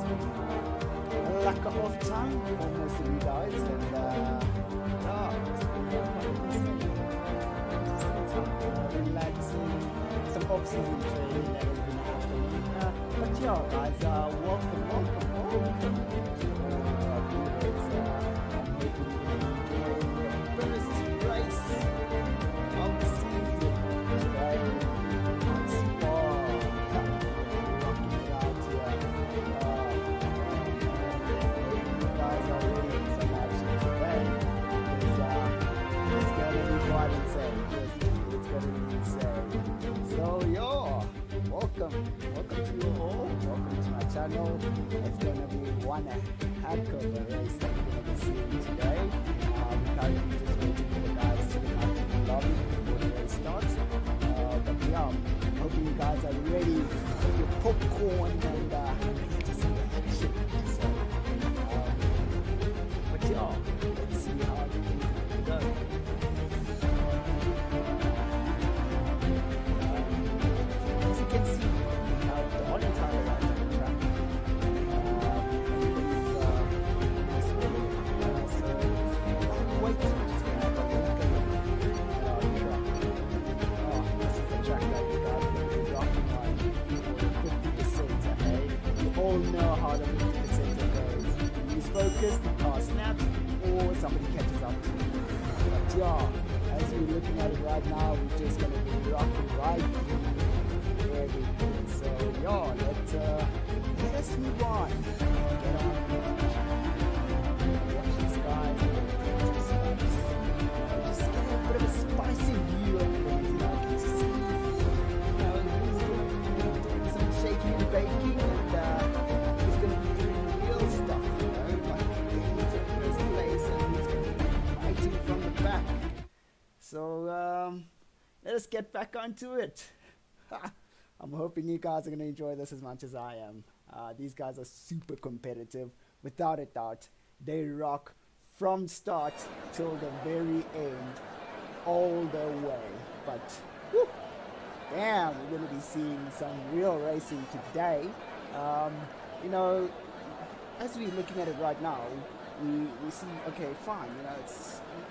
a lack of time for most of you guys, and relaxing, some off-season training that has been happening. But yeah, guys, welcome to the first race of the season today on Spa. Rocking it out here. You guys are ready for some action today. It's gonna be quite insane. It's gonna be insane. So yeah, welcome to you all. Welcome to my channel. It's gonna be one heck of a race that we're gonna be seeing today. We're currently just waiting for the guys to come out to the lobby before the race starts. But yeah, hoping you guys are ready for your popcorn and to see the action. So, but yeah, let's see how everything's gonna go. As you can see, the whole entire ride on the track. Nice really. So, wait, just gonna have a look at the track. Oh, this is the track that you guys are going to be rocking on 50%, okay? You all know how the 50% goes. You lose focus, the car snaps, or somebody catches up to you. But yeah, as we're looking at it right now, we're just going to be rocking right through everything. So yeah, let's move on. Get on. Watch these guys. Just get a bit of a spicy view of things. You can see, he's doing some shaking and baking, and he's going to be doing real stuff, like getting into first place, and he's going to be fighting from the back. So let us get back onto it. I'm hoping you guys are going to enjoy this as much as I am. These guys are super competitive, without a doubt. They rock from start till the very end, all the way. But whew, damn, we're going to be seeing some real racing today. You know, as we're looking at it right now, we see, okay, fine, you know,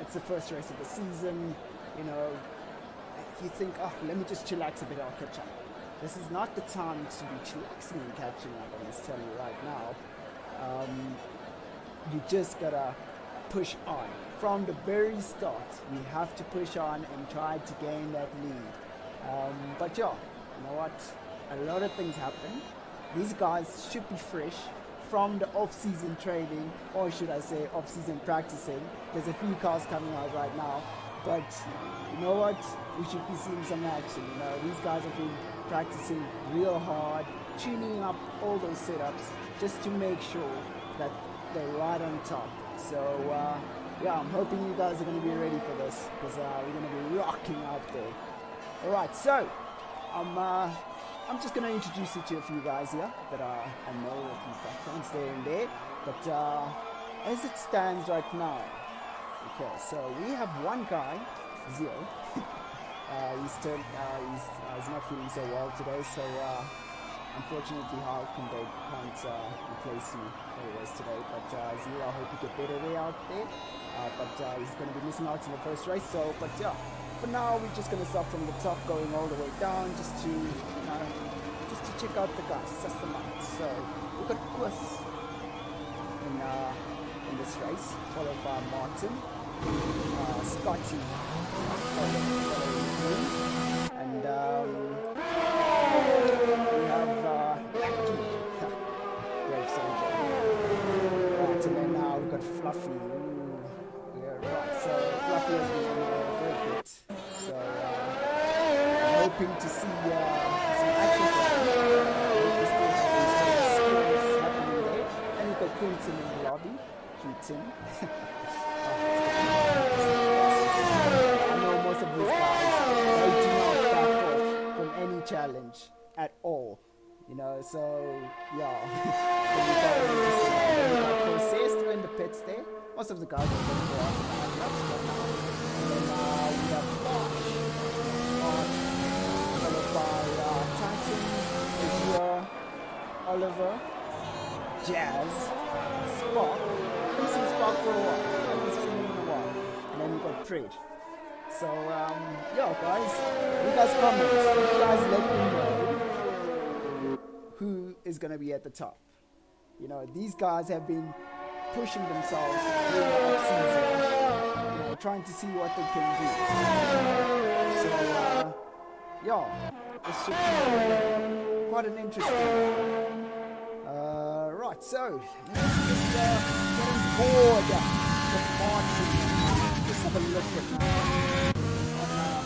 it's the first race of the season. You know, you think, oh, let me just chillax a bit, I'll catch up. This is not the time to be chillaxing and catching up, I must tell you right now. You just gotta push on. From the very start, we have to push on and try to gain that lead. But yeah, you know what? A lot of things happen. These guys should be fresh from the off-season training, or should I say off-season practicing. There's a few cars coming out right now. But you know what? We should be seeing some action. You know, these guys have been practicing real hard, tuning up all those setups just to make sure that they're right on top. So yeah, I'm hoping you guys are going to be ready for this, because we're going to be rocking out there. All right, so I'm just going to introduce you to a few guys here that I know a few backgrounds there and there. But as it stands right now, okay, so we have one guy, Zio. He's not feeling so well today, so unfortunately, how can they can't replace you always today. But Zio, I hope you get better way out there. But he's going to be missing out in the first race. So, but yeah, for now we're just going to start from the top, going all the way down, just to check out the guys, suss them out. So we've got Chris in this race, followed by Martin. Scotty, and we have Lucky, Brave Soldier. Right, and then now we've got Fluffy. Ooh, yeah, right. So Fluffy has been on there for a bit. So I'm hoping to see some action from him. Happening there. And we've got Quinton in the lobby. Quinton. I know most of these guys, they do not back off from any challenge at all, you know, so yeah. So we got Process still in the pits there. Most of the guys are going to go out to the laps right now. And then we have March, followed by Titan, Asia, Oliver, Jazz, Spark. Haven't seen Spark for a while. Haven't seen him in a while. And then we got Fred. So, yeah, guys, you guys comment. You guys let me know who is going to be at the top. You know, these guys have been pushing themselves during the off-season, you know, trying to see what they can do. So, yeah, this should be quite an interesting. Right, so let's just getting bored with Martin. Just have a look at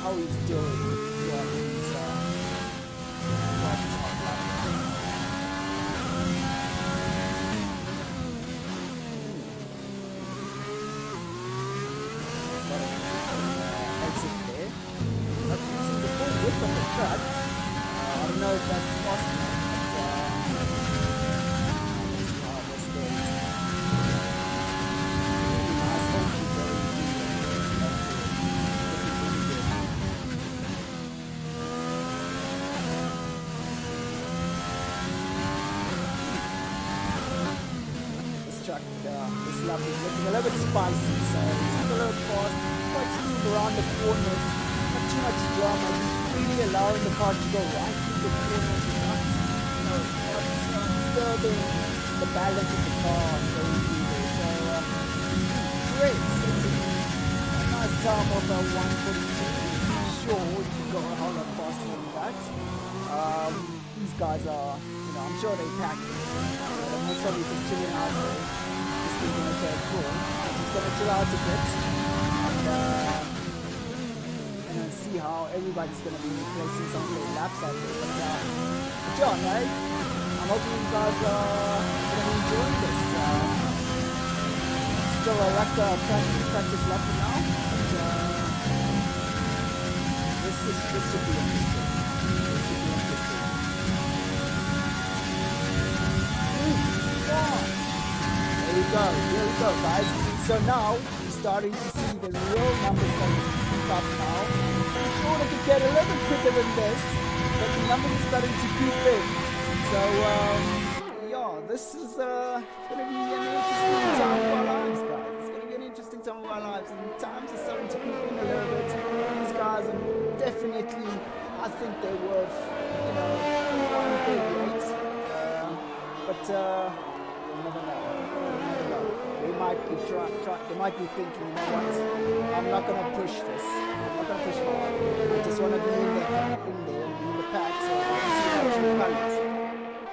how he's doing. Yeah, he's exit there. Not using the full width of the track. I don't know if that's possible. This lap is looking a little bit spicy, so it's a little fast, quite smooth around the corners, not too much drama, just really allowing the car to go right through the corners without, you know, not disturbing the balance of the car going through there. So, great, it's a nice time of 142. Sure, we can go a whole lot faster than that. These guys are, you know, I'm sure they packed it. They're most probably just chilling out there. Thinking, okay, cool. I'm just gonna chill out a bit and then see how everybody's gonna be replacing some of their laps out there. But John, right? I'm hoping you guys are gonna be enjoying this. Still a practice lap for now, but this should be interesting. Here we go, guys. So now we're starting to see the real numbers starting to creep up now. I'm sure they could get a little bit quicker than this, but the numbers are starting to creep in. So yeah, this is gonna be an interesting time of our lives, guys. It's gonna be an interesting time of our lives, and times are starting to creep in a little bit. These guys are definitely, I think they're worth, you know, 138. But you'll never know. They might be thinking, you know what, I'm not going to push this. I'm not going to push hard. I just want to be in there and be in the pack so I can see how true colors.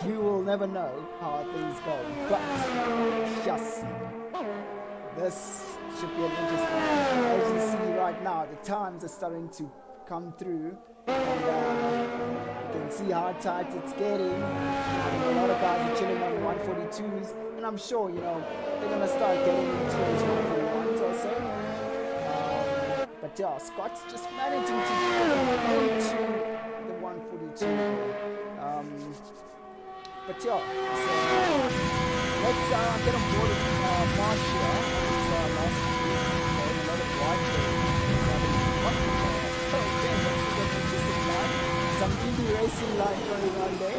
You will never know how things go. But just this should be an interesting one. As you see right now, the times are starting to come through. And you can see how tight it's getting. A lot of guys are chilling on 142s. And I'm sure, you know, they're going to start getting into those 141s or so. But yeah, Scott's just managing to get into the 142. But yeah, so let's get on board with Marcia. It's last week. A lot of white there. Okay, let's see what's interesting line. Some EV racing line going on there.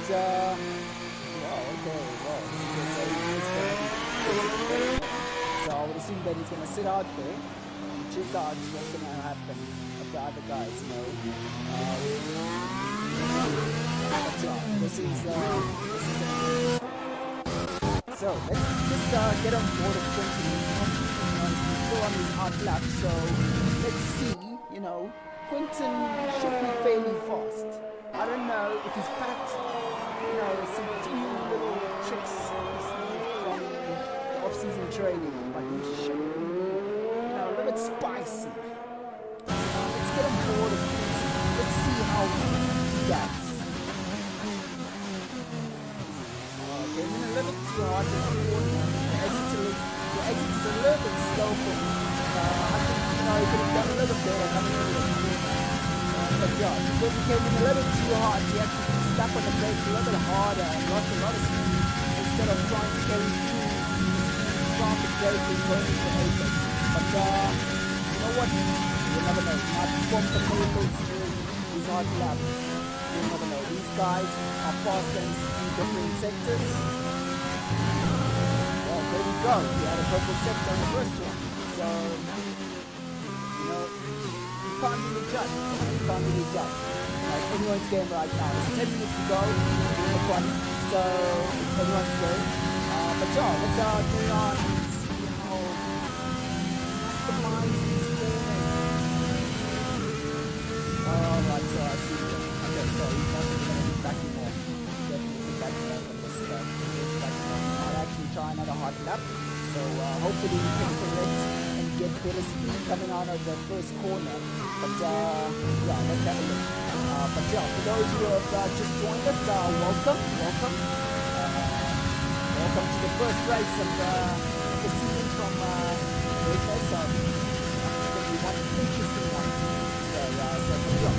So I would assume that he's going to sit out there and check out what's going to happen with the other guys, you know. But yeah, this is so let's just get on board of Quentin. He's still on his hard lap, so let's see, you know, Quentin should be fairly fast. I don't know if he's packed, you know, some few little tricks from the off-season training, but he should be, you know, a little bit spicy. Let's get on board of this. Let's see how he does. Okay, I'm a little bit too hard to afford. The exit is a little bit slow for me. I think, you know, he could have done a little better coming into the field. But yeah, because he came in a little bit too hard, he had to step on the brakes a little bit harder and lost a lot of speed instead of trying to carry through from the brake and going into the apex. But you know what? You never know. He might perform some miracles during his hard lap. You never know. These guys are fast in different sectors. Well, there we go. We had a purple sector on the first one. So, you know, you can't really judge. You can't really judge. It's anyone's game right now. There's 10 minutes to go in the quali, so it's anyone's game. But yeah, let's carry on and see how customized this game is. Alright, so I see them. Okay, so he's not going to be backing off. Definitely backing off on this guy. I'll actually try another hard lap. So hopefully we can correct and get better speed coming out of the first corner. But yeah, let's have a look. But yeah, for those who have just joined us, welcome. Welcome to the first race of the season from RaceFace. It's going to be one interesting one. So yeah, let's have a look.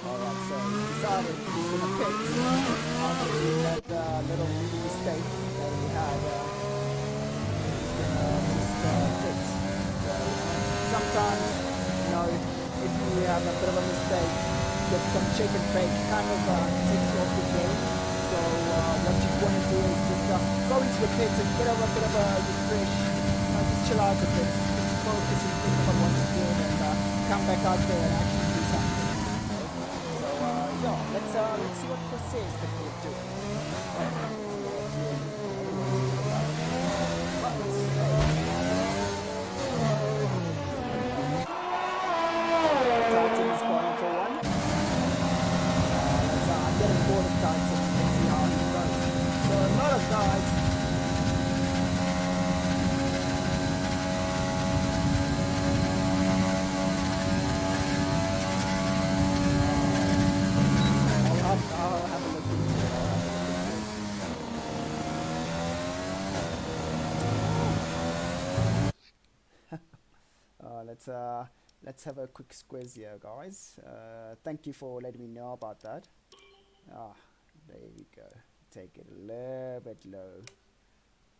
Alright, so he's decided he's going to pick after that little mistake that we had. He's going to just fix. So sometimes, you know, if you have a bit of a mistake, get some shake and bake, kind of takes you off the game. So what you want to do is just go into the pits and get a bit of a refresh, you know, just chill out a bit, just focus and think about what you're doing and come back out there and actually do something. So yeah, let's see what Chris says that we'll do. Let's have a quick squiz here, guys. Thank you for letting me know about that. There we go. Take it a little bit low.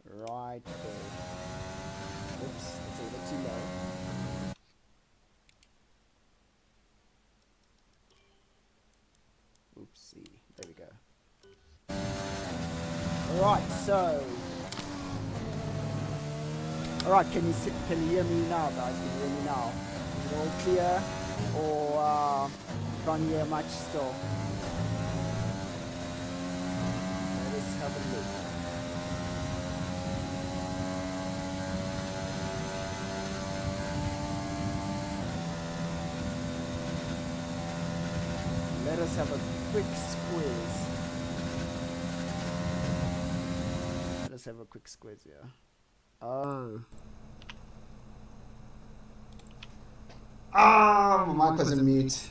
Right there. Oops, it's a little too low. Oopsie. There we go. Alright, so alright, can you hear me now, guys? Can you hear me now? Is it all clear? Or can't hear much still? Let's have a look. Let us have a quick squeeze. Let us have a quick squeeze here. My mic was on mute.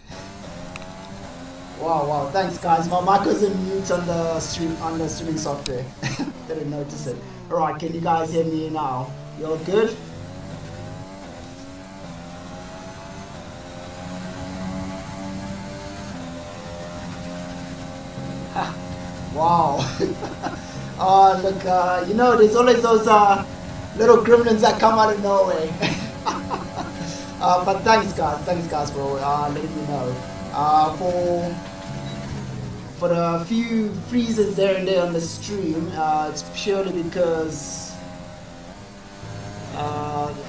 Wow, thanks guys. My mic was on mute on the streaming software. Didn't notice it. Alright, can you guys hear me now? You all good? Wow. Oh look, you know, there's always those little gremlins that come out of nowhere. But thanks guys for letting me know. For the few freezes there and there on the stream, it's purely because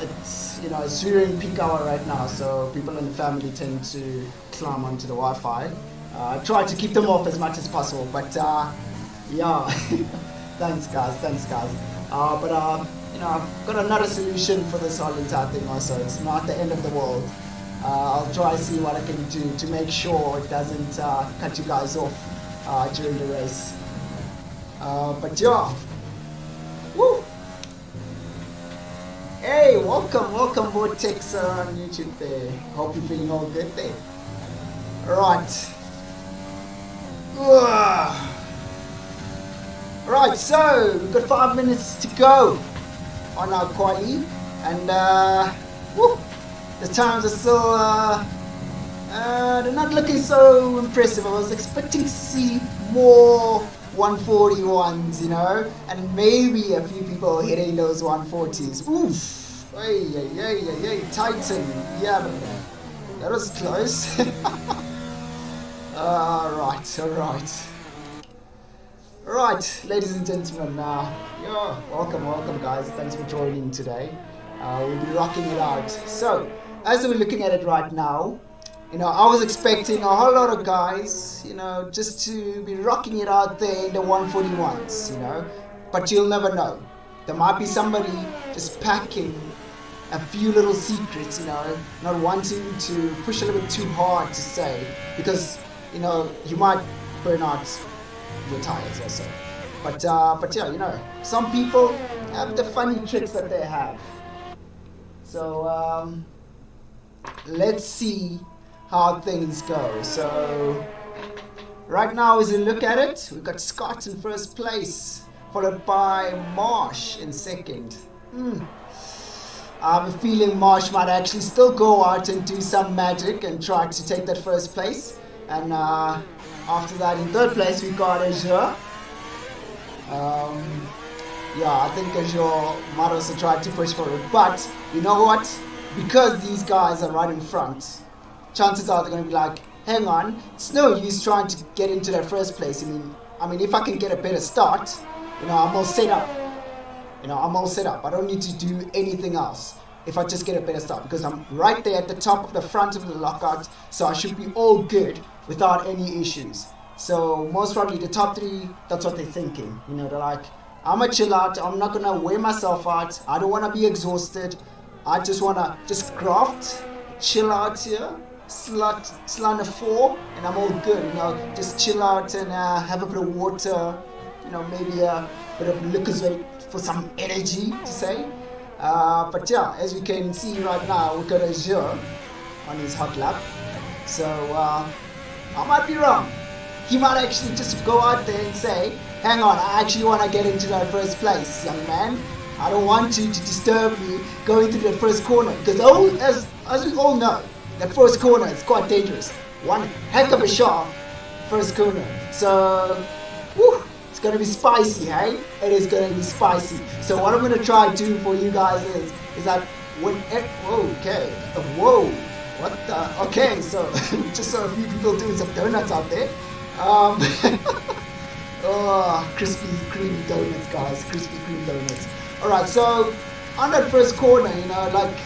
it's during peak hour right now, so people in the family tend to climb onto the Wi-Fi. Try to keep them off as much as possible, but yeah. Thanks guys. But I've got another solution for this whole entire thing also. It's not the end of the world. I'll try to see what I can do to make sure it doesn't cut you guys off during the race. But yeah. Woo! Hey, welcome Vortex on YouTube there. Hope you're feeling all good there. Alright. Right, so we've got 5 minutes to go on our quali, and the times are still they're not looking so impressive. I was expecting to see more 141s, you know, and maybe a few people hitting those 140s. Oof! Hey, Titan. Yeah, that was close. Alright. Right, ladies and gentlemen, welcome guys. Thanks for joining today. We'll be rocking it out. So, as we're looking at it right now, you know, I was expecting a whole lot of guys, you know, just to be rocking it out there in the 141s, you know, but you'll never know. There might be somebody just packing a few little secrets, you know, not wanting to push a little bit too hard to say, because, you know, you might burn out your tires also. But yeah, you know, some people have the funny tricks that they have. So let's see how things go. So right now, as we look at it, we've got Scott in first place, followed by Marsh in second. I have a feeling Marsh might actually still go out and do some magic and try to take that first place. And after that, in third place, we got Azure. I think Azure might also try to push for it. But you know what? Because these guys are right in front, chances are they're going to be like, hang on, it's no use trying to get into that first place. I mean, if I can get a better start, you know, I'm all set up. I don't need to do anything else if I just get a better start, because I'm right there at the top of the front of the lockout, so I should be all good without any issues. So most probably the top three, that's what they're thinking. You know, they're like, I'm gonna chill out, I'm not gonna wear myself out, I don't wanna be exhausted, I just wanna graft, chill out here, slot a 4, and I'm all good, you know, just chill out and have a bit of water, you know, maybe a bit of Lucozade for some energy to say. But yeah, as we can see right now, we've got Azure on his hot lap. So I might be wrong. He might actually just go out there and say, hang on, I actually want to get into that first place, young man. I don't want you to disturb me going through that first corner, because as we all know, that first corner is quite dangerous. One heck of a sharp first corner. So, whew, it's going to be spicy, hey? It is going to be spicy. So what I'm going to try to do for you guys is that when... Okay, so just saw a few people doing some donuts out there. Crispy cream donuts, guys. Crispy cream donuts. Alright, so on that first corner, you know, like...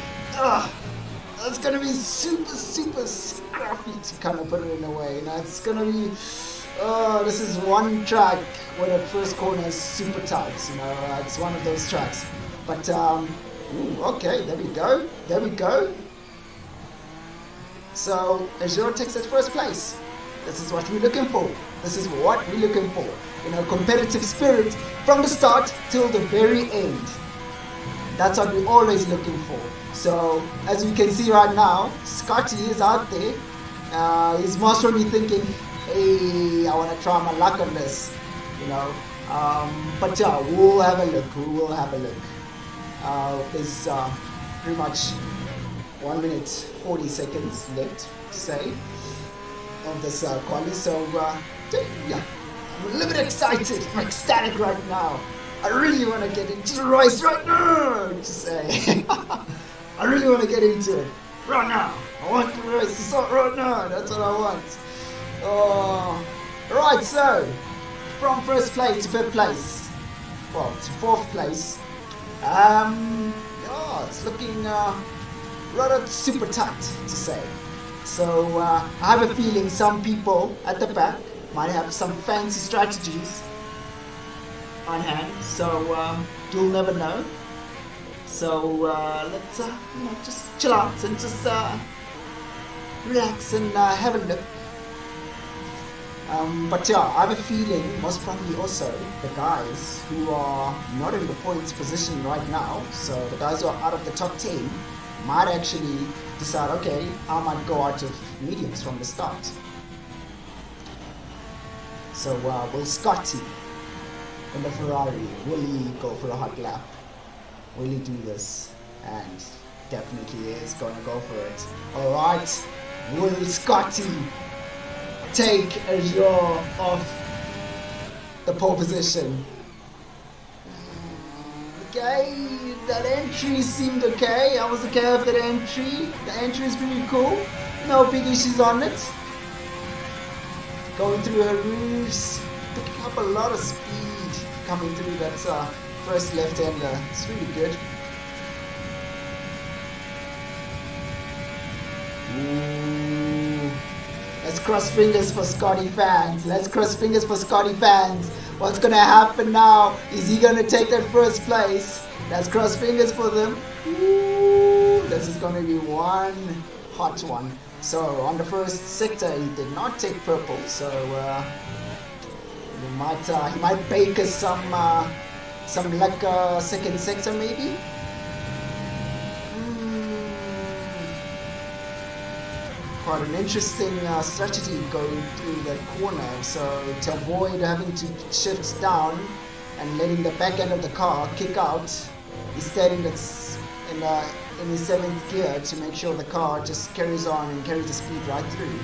it's going to be super scrappy to kind of put it in a way. You know, it's going to be... this is one track where the first corner is super tight, you know, it's one of those tracks. But, okay, there we go. So, Azure takes that first place. This is what we're looking for. You know, competitive spirit from the start till the very end. That's what we're always looking for. So, as you can see right now, Scotty is out there. He's most probably thinking, hey, I want to try my luck on this, you know. But yeah, we'll have a look. There's pretty much 1 minute 40 seconds left to say of this quali. So yeah, I'm a little bit excited. I'm ecstatic right now. I really want to get into the race right now, to say. I really want to get into it right now. I want the race to start right now. That's what I want. Right, so from first place to fifth place, well, to fourth place, it's looking rather super tight, to say. So I have a feeling some people at the back might have some fancy strategies on hand, so you'll never know. So let's just chill out and just relax and have a look. But yeah, I have a feeling most probably also the guys who are not in the points position right now, so the guys who are out of the top 10 might actually decide, okay, I might go out of mediums from the start. So will Scotty in the Ferrari, will he go for a hot lap? Will he do this? And definitely is going to go for it. Alright, will Scotty take Azure off the pole position. Okay, that entry seemed okay. I was okay with that entry. The entry is pretty cool. No big issues on it. Going through her roofs, picking up a lot of speed coming through that first left-hander. It's really good. Ooh. Let's cross fingers for Scotty fans. Let's cross fingers for Scotty fans. What's gonna happen now? Is he gonna take that first place? Let's cross fingers for them. Ooh. This is gonna be one hot one. So on the first sector, he did not take purple. So he might bake us some luck second sector maybe. Quite an interesting strategy going through that corner. So to avoid having to shift down and letting the back end of the car kick out, he's staying in his 7th gear to make sure the car just carries on and carries the speed right through.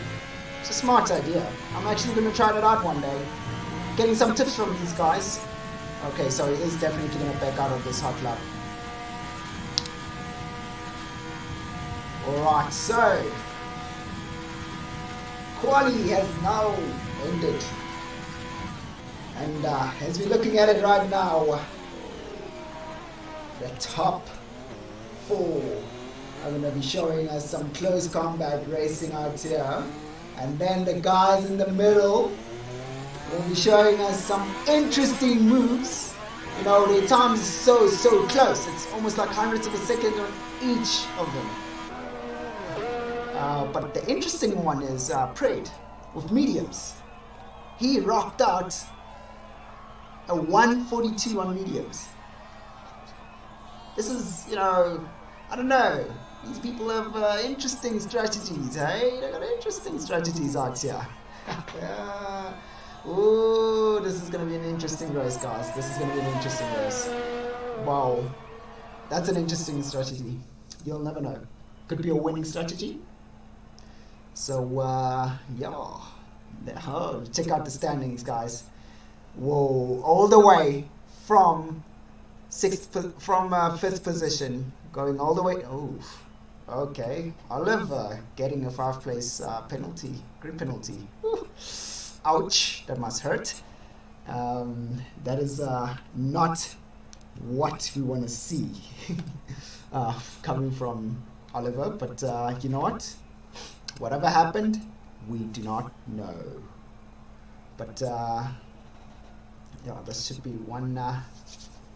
It's a smart idea. I'm actually going to try that out one day. Getting some tips from these guys. Okay, so he is definitely going to back out of this hot lap. Alright, so quali has now ended. And as we're looking at it right now, the top 4 are going to be showing us some close combat racing out here, and then the guys in the middle will be showing us some interesting moves. You know, their times are so close. It's almost like hundredths of a second on each of them. But the interesting one is Pred with mediums. He rocked out a 142 on mediums. This is, you know, I don't know. These people have interesting strategies, hey? They got interesting strategies out here. Ooh, this is going to be an interesting race, guys. This is going to be an interesting race. Wow. That's an interesting strategy. You'll never know. Could be a winning strategy. So, yeah. Oh, check out the standings, guys. Whoa. All the way from 5th position, going all the way. Oh, okay. Oliver getting a 5th place penalty, grid penalty. Ooh. Ouch, that must hurt. That is not what we want to see coming from Oliver. But you know what? Whatever happened, we do not know. But yeah, this should be one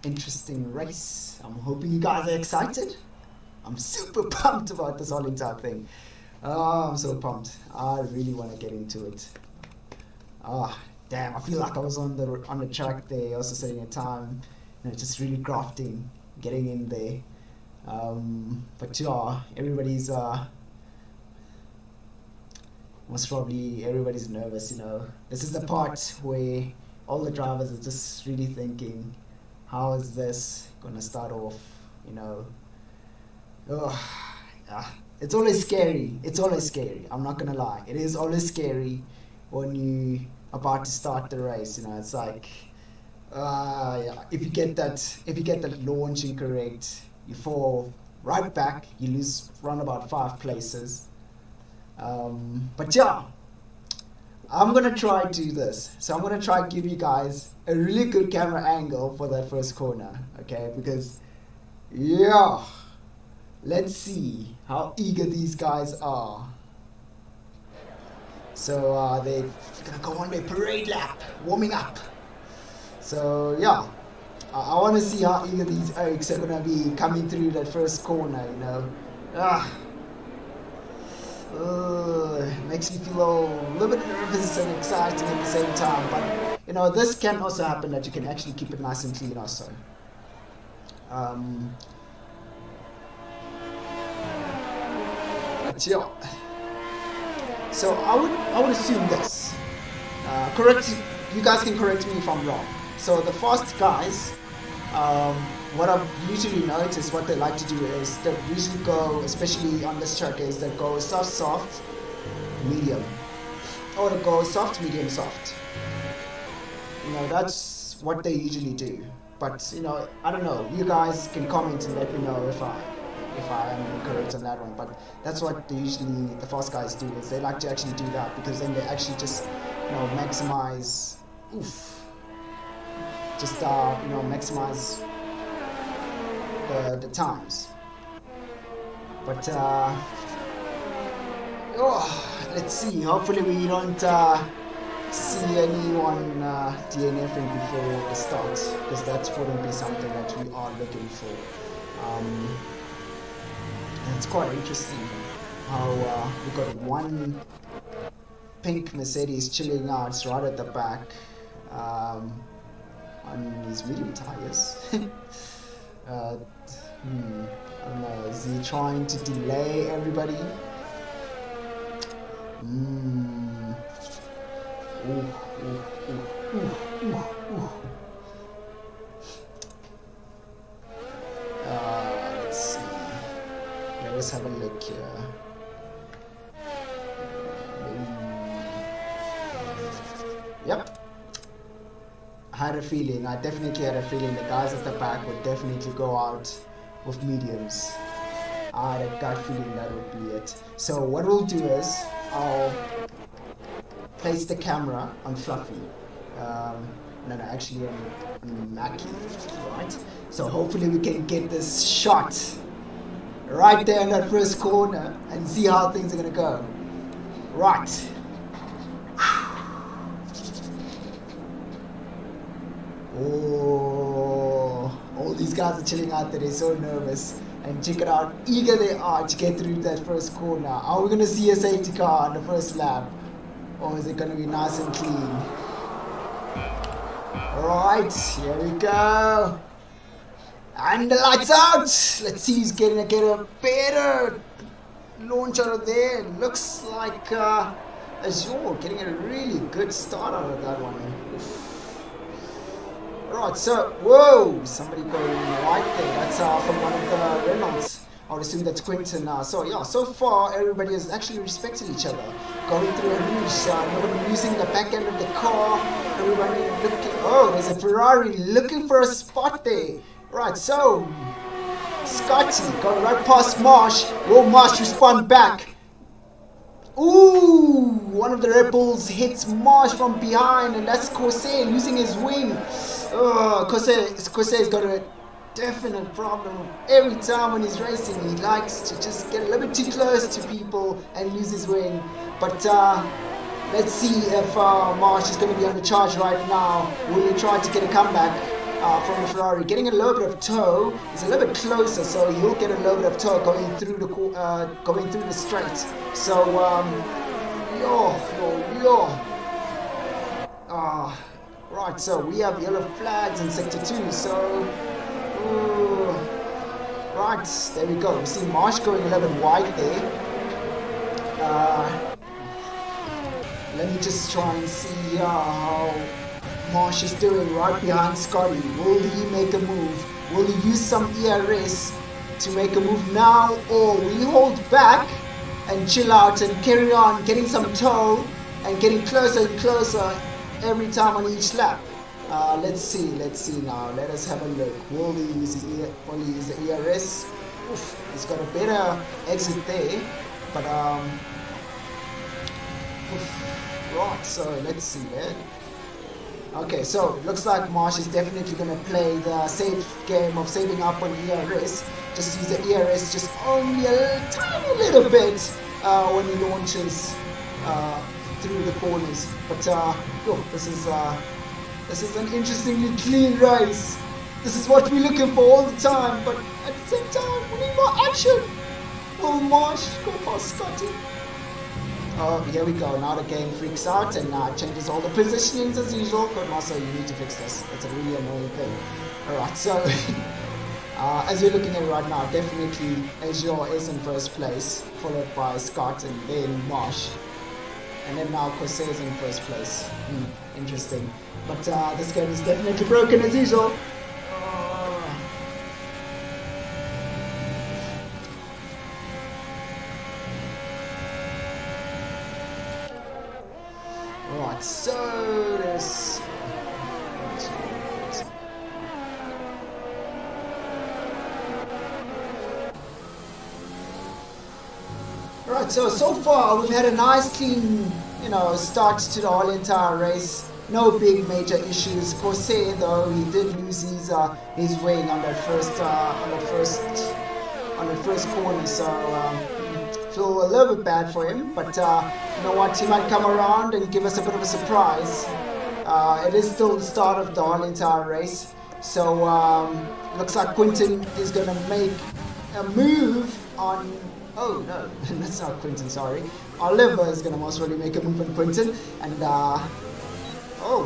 interesting race. I'm hoping you guys are excited. I'm super pumped about this whole entire thing. Oh, I'm so pumped. I really want to get into it. Oh, damn, I feel like I was on the track there, also setting a time, you know, just really crafting, getting in there. But yeah, everybody's most probably everybody's nervous, you know. This is the part where all the drivers are just really thinking, how is this gonna start off, you know. It's always scary. It's always scary. I'm not gonna lie. It is always scary when you about to start the race. You know, it's like, yeah. If you get that launch incorrect, you fall right back. You lose around about 5 places. But yeah, I'm gonna try to do this. So I'm gonna try to give you guys a really good camera angle for that first corner. Okay, because yeah. Let's see how eager these guys are. So they're gonna go on their parade lap, warming up. So yeah, I want to see how eager these oaks are gonna be coming through that first corner. You know, makes me feel a little bit nervous and exciting at the same time. But you know, this can also happen that you can actually keep it nice and clean also. Yeah. So I would assume this. Correct. You guys can correct me if I'm wrong. So the fast guys, what I've usually noticed, what they like to do is they usually go, especially on this track, is they go soft, medium, or they go soft, medium, soft. You know, that's what they usually do. But you know, I don't know. You guys can comment and let me know if I am correct on that one. But that's what usually the fast guys do, is they like to actually do that, because then they actually just, you know, maximize. Just you know, maximize the times. But let's see. Hopefully we don't see anyone DNFing before the start, because that wouldn't be something that we are looking for. And it's quite interesting how we got one pink Mercedes chilling out right at the back on his medium tires. I don't know, is he trying to delay everybody? Let's see. Let us have a look here. Yep. I had a feeling, I definitely had a feeling the guys at the back would definitely go out with mediums. I had a gut feeling that would be it. So what we'll do is, I'll place the camera on Fluffy. No, actually on Mackie, right? So hopefully we can get this shot right there in that first corner and see how things are gonna go. Right. Oh, all these guys are chilling out there, they're so nervous. And check it out, eager they are to get through that first corner. Are we going to see a safety car on the first lap? Or is it going to be nice and clean? Alright, here we go. And the lights out. Let's see who's going to get a better launch out of there. Looks like Azure getting a really good start out of that one. Right, so, whoa, somebody going right there. That's from one of the Reynolds. I would assume that's Quentin. So yeah, so far everybody has actually respected each other. Going through a rouge, nobody using the back end of the car. Everybody looking. Oh, there's a Ferrari looking for a spot there. Right, so Scotty going right past Marsh. Will Marsh respond back? Ooh, one of the Red Bulls hits Marsh from behind, and that's Corsair losing his wing. Corsair's got a definite problem. Every time when he's racing, he likes to just get a little bit too close to people and lose his wing. But let's see if Marsh is going to be on the charge right now. Will he try to get a comeback from the Ferrari? Getting a little bit of tow. He's a little bit closer, so he'll get a little bit of tow going through the straight. So right, so we have yellow flags in sector 2, so right, there we go. We see Marsh going a little bit wide there. Let me just try and see how Marsh is doing right behind Scotty. Will he make a move? Will he use some ERS to make a move now, or will he hold back and chill out and carry on getting some tow and getting closer and closer every time on each lap? Let's see now. Let us have a look. Will he use the ERS? Oof, he's got a better exit there, but right. So let's see there. Okay, so looks like Marsh is definitely going to play the safe game of saving up on ERS. Just use the ERS just only a tiny little bit when he launches through the corners. But this is an interestingly clean race. This is what we're looking for all the time, but at the same time, we need more action. Oh, Marsh, go past Scotty. Oh, here we go. Now the game freaks out and changes all the positionings as usual. Codemaster, you need to fix this. It's a really annoying thing. Alright, so as you're looking at it right now, definitely Azure is in first place, followed by Scott and then Marsh. And then now Corsair is in first place. Interesting. But this game is definitely broken as usual. Right, so there's Alright, so far we've had a nice clean, start to the whole entire race. No big major issues. Corsair though, he did lose his wing on that first corner, so feel a little bit bad for him. But you know what, he might come around and give us a bit of a surprise. It is still the start of the whole entire race, so looks like Quinton is going to make a move on. Oh no, that's not Quinton, sorry. Oliver is going to most probably make a move on Quinton, and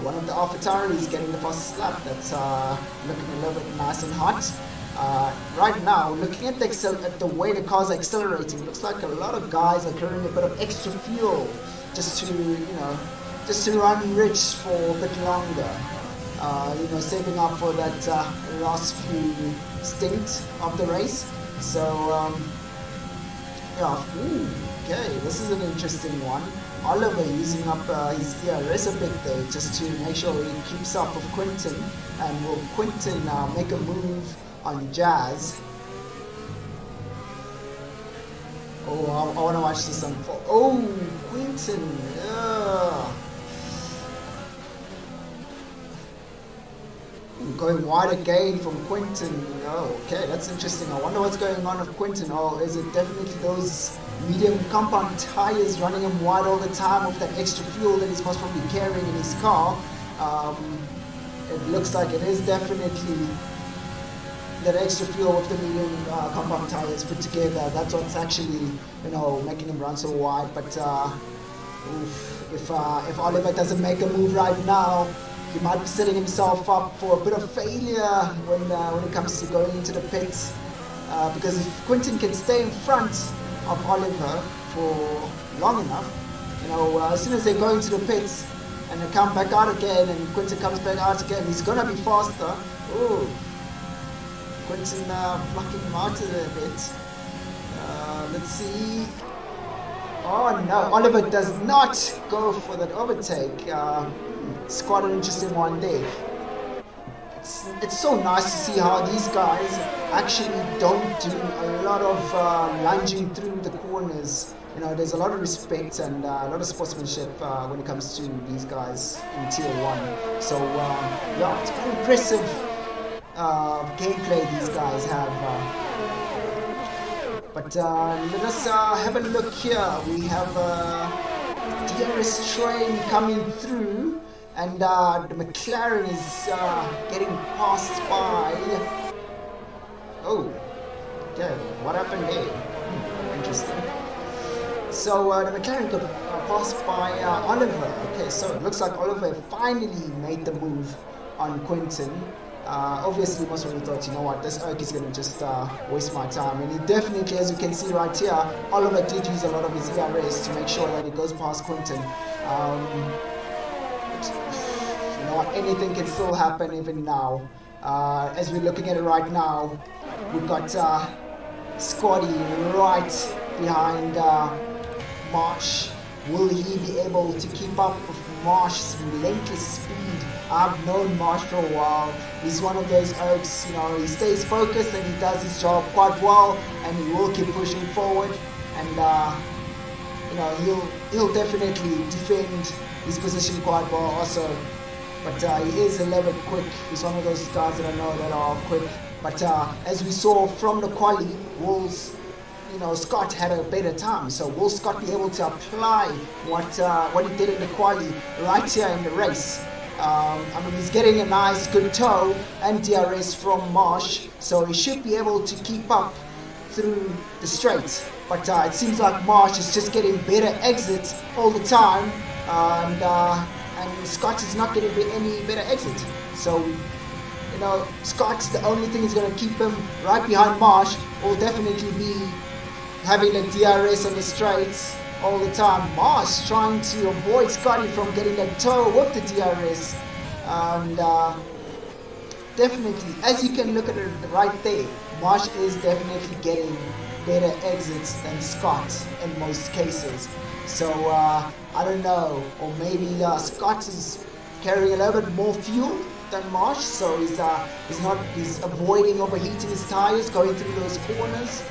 one of the AlphaTauri is getting the fastest lap. That's looking a little bit nice and hot. Right now, looking at the way the cars are accelerating, looks like a lot of guys are carrying a bit of extra fuel just to run rich for a bit longer. Saving up for that last few stint of the race. So okay, this is an interesting one. Oliver using up his ERS a bit there just to make sure he keeps up with Quinton. And will Quinton make a move on Jazz? Oh, I want to watch this unfold. Oh, Quinton. Going wide again from Quinton. Oh, okay, that's interesting. I wonder what's going on with Quinton. Oh, is it definitely those medium compound tires running him wide all the time with that extra fuel that he's most probably carrying in his car? It looks like it is definitely that extra fuel with the medium compound tires put together. That's what's actually, making him run so wide. But if Oliver doesn't make a move right now, he might be setting himself up for a bit of failure when it comes to going into the pits. Because if Quinton can stay in front of Oliver for long enough, as soon as they go into the pits and they come back out again and Quinton comes back out again, he's gonna be faster. Ooh, Quinton blocking him out a bit. Let's see. Oh no, Oliver does not go for that overtake. It's quite an interesting one there. It's so nice to see how these guys actually don't do a lot of lunging through the corners. There's a lot of respect and a lot of sportsmanship when it comes to these guys in Tier 1. So it's quite impressive gameplay these guys have. But let us have a look here. We have DRS train coming through. And the McLaren is getting passed by. Oh, okay, what happened there? Interesting. So the McLaren got passed by Oliver. Okay, so it looks like Oliver finally made the move on Quinton. Obviously, most of you thought, you know what, this Oak is going to just waste my time. And he definitely, as you can see right here, Oliver did use a lot of his ERS to make sure that he goes past Quinton. Anything can still happen even now. As we're looking at it right now, we've got Scotty right behind Marsh. Will he be able to keep up with Marsh's relentless speed? I've known Marsh for a while. He's one of those Oaks, he stays focused and he does his job quite well, and he will keep pushing forward, and he'll definitely defend his position quite well also. But he is a little bit quick. He's one of those guys that I know that are quick. But as we saw from the quali, Scott had a better time. So will Scott be able to apply what he did in the quali right here in the race? He's getting a nice good tow and DRS from Marsh, so he should be able to keep up through the straight. But it seems like Marsh is just getting better exits all the time, and Scott is not getting any better exit. So, Scott's the only thing is going to keep him right behind Marsh. Will definitely be having a DRS on the straights all the time. Marsh trying to avoid Scotty from getting that tow with the DRS. And definitely, as you can look at it right there, Marsh is definitely getting better exits than Scott in most cases. So I don't know, or maybe Scott is carrying a little bit more fuel than Marsh, so he's avoiding overheating his tires going through those corners.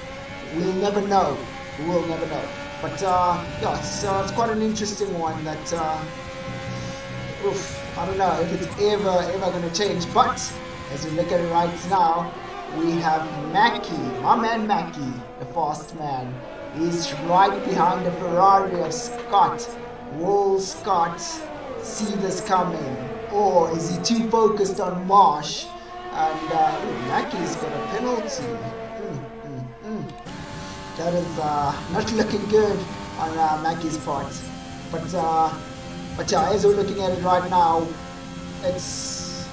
We'll never know. But yeah, it's quite an interesting one that I don't know if it's ever going to change. But as we look at it right now, we have Mackie, my man Mackie, the fast man. He's right behind the Ferrari of Scott. Will Scott see this coming, or is he too focused on Marsh? And Mackie's got a penalty. That is not looking good on Mackie's part. But yeah, as we're looking at it right now, it's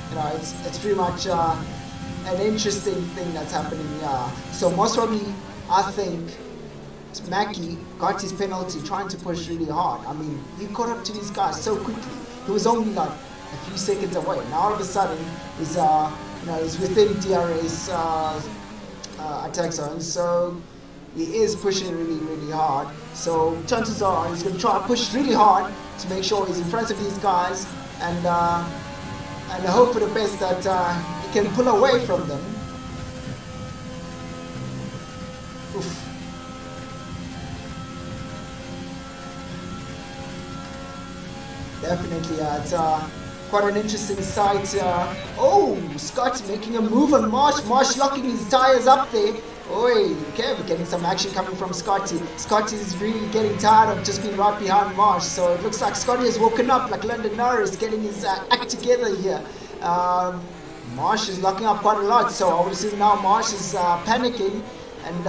pretty much an interesting thing that's happening here. So most probably, I think Mackie got his penalty trying to push really hard. I mean, he caught up to these guys so quickly. He was only like a few seconds away. Now all of a sudden, he's within DRS attack zone. So he is pushing really hard. So chances are he's going to try to push really hard to make sure he's in front of these guys, and hope for the best that he can pull away from them. Oof. Definitely, it's quite an interesting sight. Oh, Scott making a move on Marsh. Marsh locking his tires up there. Oi, okay, we're getting some action coming from Scotty. Scotty is really getting tired of just being right behind Marsh. So it looks like Scotty has woken up like London Norris, getting his act together here. Marsh is locking up quite a lot. So I would assume now Marsh is panicking. And,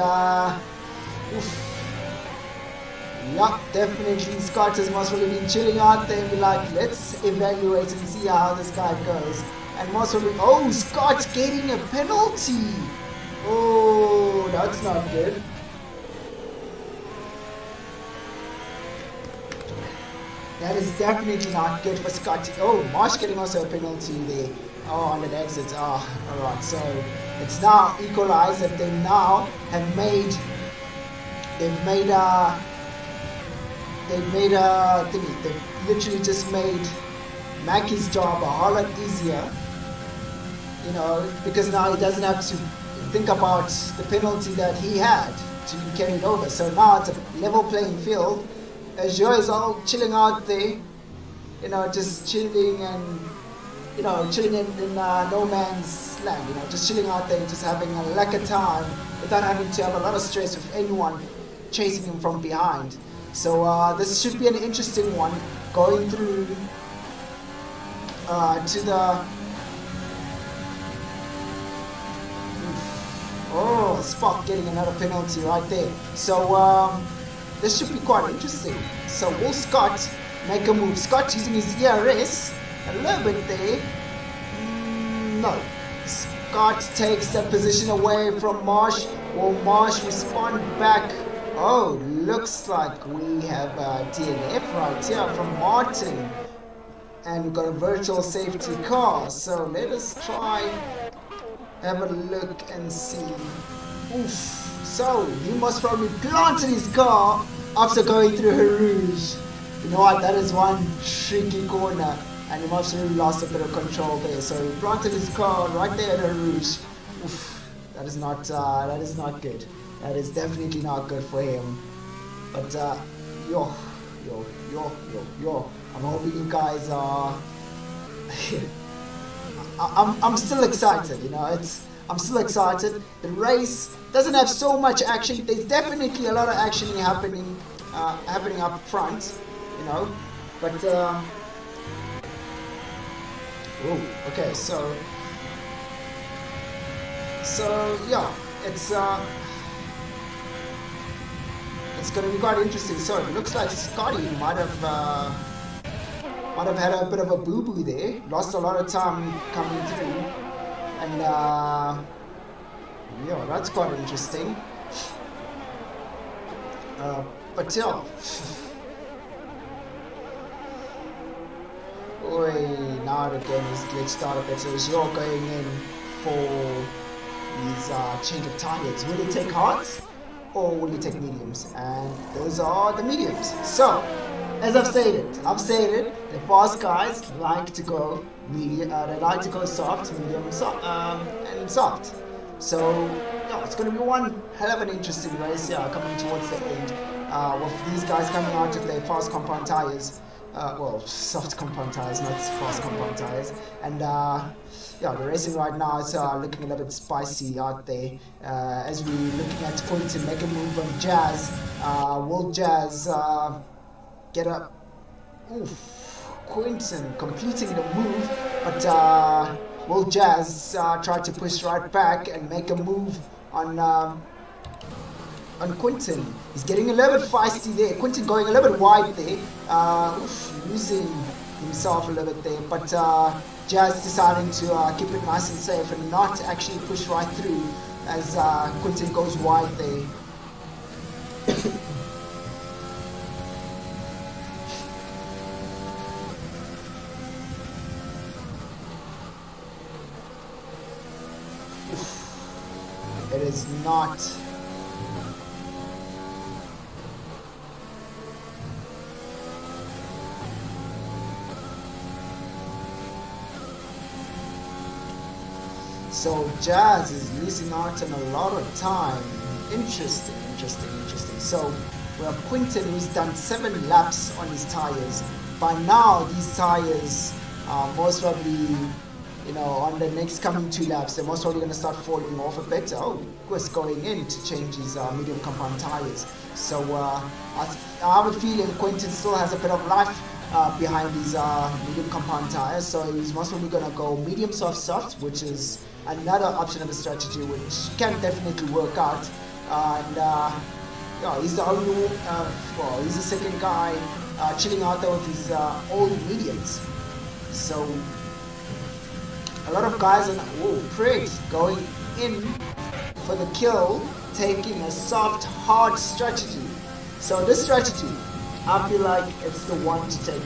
yeah, definitely Scott has most probably been chilling out there and be like, let's evaluate and see how this guy goes. And most probably, oh, Scott getting a penalty. Oh, that's not good. That is definitely not good for Scott. Oh, Marsh getting also a penalty there. Oh, on the exits. Oh, alright. So it's now equalized that they now have made. They've literally just made Mackie's job a whole lot easier. You know, because now he doesn't have to think about the penalty that he had to be carried over. So now it's a level playing field. Azure is all chilling out there, you know, just chilling and, you know, chilling in no man's land, you know, just chilling out there, just having a lekker time without having to have a lot of stress with anyone chasing him from behind. So this should be an interesting one, going through to the... Oh, Spock getting another penalty right there. So this should be quite interesting. So will Scott make a move? Scott using his ERS a little bit there. No. Scott takes that position away from Marsh. Will Marsh respond back? Oh, looks like we have a DNF right here from Martin. And we've got a virtual safety car. So let us try, have a look and see. Oof. So he must probably planted his car after going through Rouge. You know what, that is one tricky corner. And he must have lost a bit of control there. So he planted his car right there at Rouge. Oof. That is not good. That is definitely not good for him. But yo, I'm hoping you guys are. I'm still excited. You know, I'm still excited. The race doesn't have so much action. There's definitely a lot of action happening up front. You know, but okay, so yeah, it's going to be quite interesting. So it looks like Scotty might have had a bit of a boo-boo there. Lost a lot of time coming through. And yeah, that's quite interesting. But yeah. Oi, now the game is glitched out a bit. So you're going in for his change of tires. Will he take hards? Or will you take mediums? And those are the mediums. So, as I've stated, the fast guys like to go medium. They like to go soft, medium, and soft. So yeah, it's going to be one hell of an interesting race coming towards the end, with these guys coming out with their fast compound tires. Well, soft compound tires, not fast compound tires. And yeah, the racing right now is looking a little bit spicy out there. As we're looking at Quinton make a move on Jazz. Will Jazz get up? Oof, Quinton completing the move, but will Jazz try to push right back and make a move on Quinton? He's getting a little bit feisty there. Quinton going a little bit wide there, losing himself a little bit there, but Jazz deciding to keep it nice and safe and not actually push right through as Quinton goes wide there. It is not. So Jazz is losing out on a lot of time. Interesting. So we have Quinton, who's done 7 laps on his tires. By now, these tires are most probably, on the next coming 2 laps, they're most probably going to start falling off a bit. Oh, Quist going in to change his medium compound tires. So I have a feeling Quinton still has a bit of life behind his medium compound tires. So he's most probably going to go medium soft, which is another option of a strategy which can definitely work out. And yeah, he's the only, he's the second guy chilling out there with his old mediums. So a lot of guys are, Prig going in for the kill, taking a soft, hard strategy. So this strategy, I feel like it's the one to take.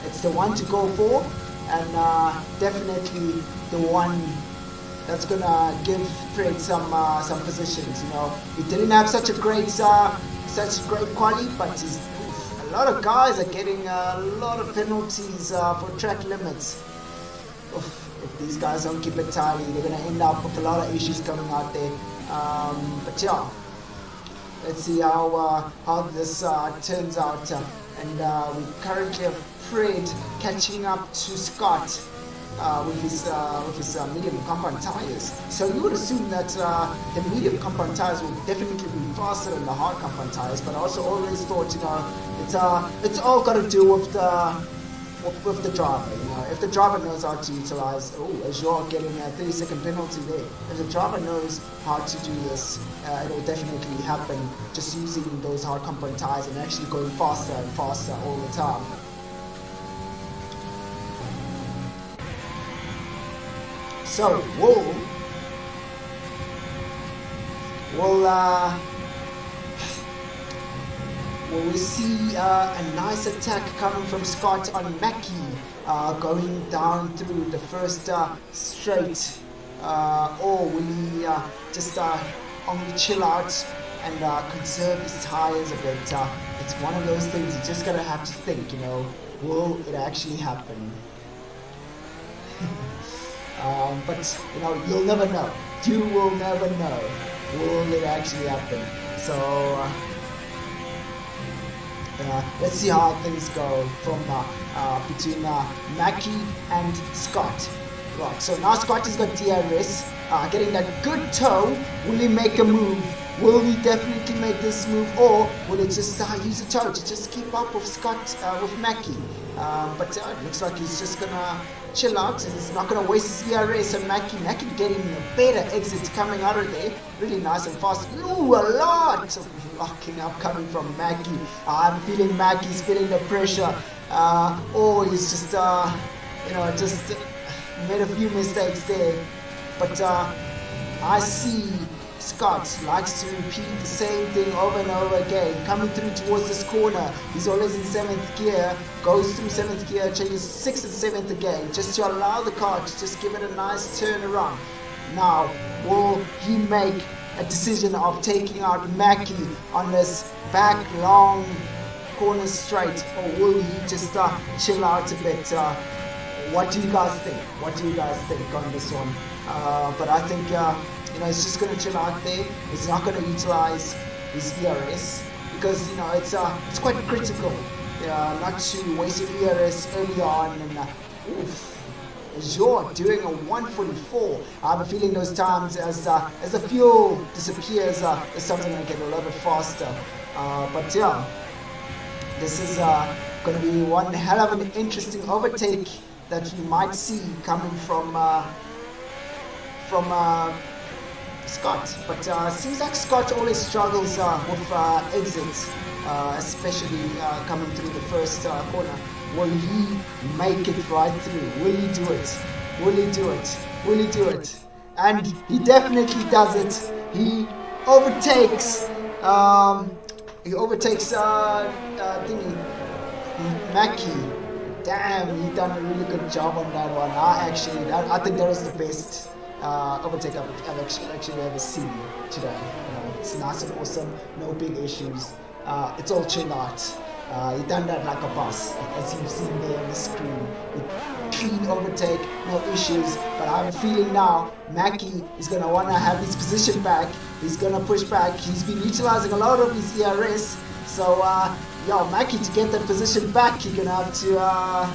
It's the one to go for, and definitely the one that's gonna give Prig some positions. He didn't have such great quality, but a lot of guys are getting a lot of penalties for track limits. If these guys don't keep it tidy, they're gonna end up with a lot of issues coming out there. But yeah, let's see how this turns out. And we currently have Fred catching up to Scott with his medium compound tires. So you would assume that the medium compound tires will definitely be faster than the hard compound tires. But I also always thought, it's all got to do with the driver. If the driver knows how to utilize, as you're getting a 30-second penalty there, if the driver knows how to do this, it will definitely happen, just using those hard compound tires and actually going faster and faster all the time. So will we see a nice attack coming from Scott on Mackie, going down through the first straight, or will he just only chill out and conserve his tires a bit? It's one of those things you just gotta have to think, will it actually happen? But you'll never know. You will never know. Will it actually happen? So let's see how things go from between Mackie and Scott. Right, so now Scott has got DRS, getting that good toe. Will he make a move? Will he definitely make this move, or will it just use a toe to just keep up with Scott, with Mackie? But it looks like he's just gonna chill out, and he's not gonna waste his ERS on Mackie. Mackie getting a better exit coming out of there, really nice and fast. Ooh, a lot of locking up coming from Mackie. I'm feeling Mackie's feeling the pressure, or he's just just made a few mistakes there. But I see Scott likes to repeat the same thing over and over again, coming through towards this corner. He's always in 7th gear, goes through 7th gear, changes 6th and 7th again, just to allow the car to just give it a nice turn around. Now, will he make a decision of taking out Mackie on this back long corner straight, or will he just chill out a bit? What do you guys think? What do you guys think on this one? But I think You know, he's just going to chill out there. He's not going to utilize his ERS because, you know, it's quite critical not to waste your ERS early on. And oof, Azure doing a 144. I have a feeling those times as the fuel disappears, the sun's going to get a little bit faster. But yeah, this is going to be one hell of an interesting overtake that we might see coming from Scott. But seems like Scott always struggles with exits, especially coming through the first corner. Will he make it right through? Will he do it? Will he do it? Will he do it? And he definitely does it. He overtakes. Thingy, Mackie. Damn, he done a really good job on that one. I think that was the best overtake I've actually ever seen today. It's nice and awesome. No big issues. It's all chill out. He done that like a boss, as you've seen there on the screen. Clean overtake, no issues. But I have a feeling now Mackie is going to want to have his position back. He's going to push back. He's been utilizing a lot of his ERS. So, Mackie, to get that position back, you're going to have to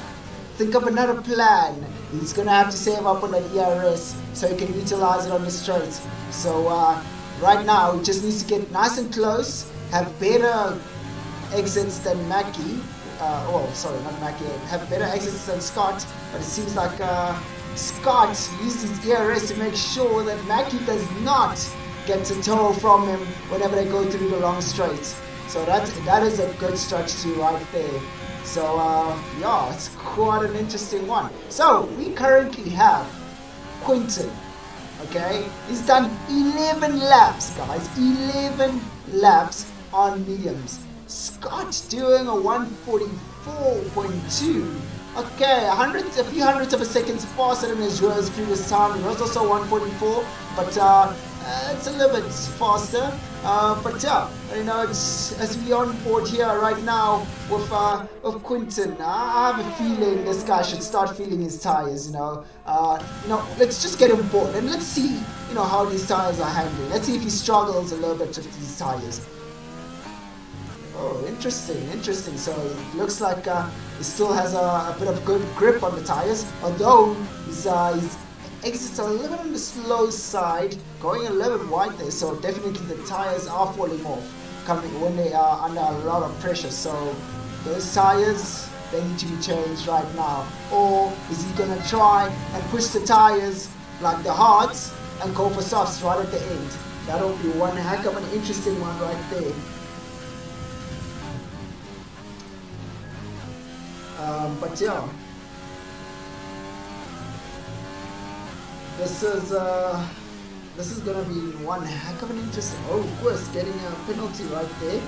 think of another plan. He's going to have to save up on that ERS so he can utilize it on the straight. So, right now, he just needs to get nice and close, have better exits than Mackie. Not Mackie. Have better exits than Scott. But it seems like Scott used his ERS to make sure that Mackie does not get a toe from him whenever they go through the long straight. So that is a good strategy right there. So it's quite an interesting one. So we currently have Quinton. Okay, he's done 11 laps, guys. 11 laps on mediums. Scott doing a 144.2. Okay, a few hundredths of a second faster than his previous time. It was also 144, but it's a little bit faster. It's, as we on board here right now with Quinton, I have a feeling this guy should start feeling his tires. Let's just get him board and let's see, how these tires are handling. Let's see if he struggles a little bit with these tires. Oh, interesting. So it looks like he still has a bit of good grip on the tires, although his exits are a little bit on the slow side, going a little bit wide there, so definitely the tires are falling off when they are under a lot of pressure. So those tires, they need to be changed right now. Or is he going to try and push the tires like the hards and go for softs right at the end? That'll be one heck of an interesting one right there. This is gonna be one heck of an interesting. Oh, Guas getting a penalty right there.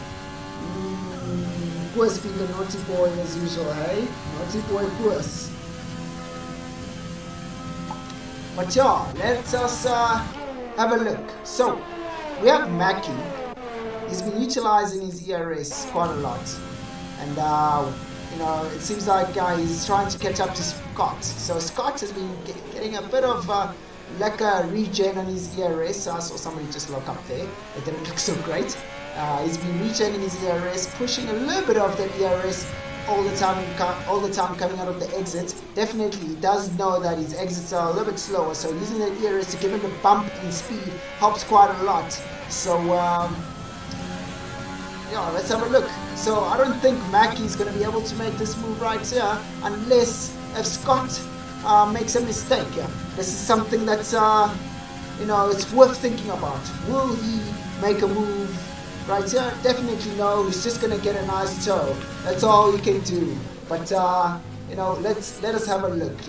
Guas being the naughty boy as usual, hey? Naughty boy Guas. But let us have a look. So we have Mackie. He's been utilizing his ERS quite a lot, and it seems like he's trying to catch up to Scott. So Scott has been getting a bit of a regen on his ERS. I saw somebody just lock up there. It didn't look so great. He's been regening his ERS, pushing a little bit of the ERS all the time coming out of the exit. Definitely, he does know that his exits are a little bit slower. So using the ERS to give him the bump in speed helps quite a lot. So let's have a look. So I don't think Mackie's going to be able to make this move right here unless if Scott makes a mistake. This is something that's it's worth thinking about. Will he make a move right here? Definitely no. He's just going to get a nice toe. That's all he can do. But let us have a look.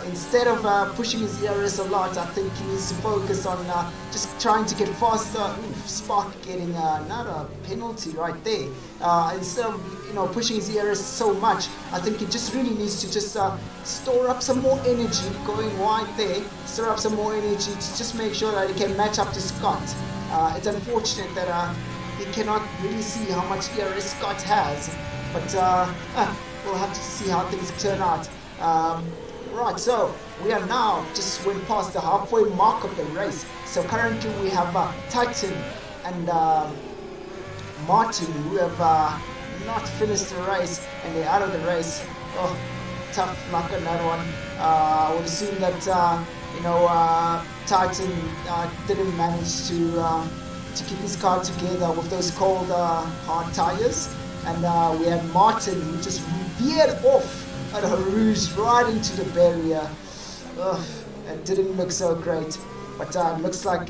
Instead of pushing his ERS a lot, I think he needs to focus on just trying to get faster. Spark getting another penalty right there. Instead of pushing his ERS so much, I think he just really needs to just store up some more energy, going wide there. Store up some more energy to just make sure that he can match up to Scott. It's unfortunate that he cannot really see how much ERS Scott has, but we'll have to see how things turn out. Right, so we are now just went past the halfway mark of the race. So currently we have Titan and Martin who have not finished the race and they're out of the race. Oh, tough luck on that one. I would assume that Titan didn't manage to keep his car together with those cold hard tires, and we had Martin who just veered off at Harouge right into the barrier. Ugh, it didn't look so great, but it looks like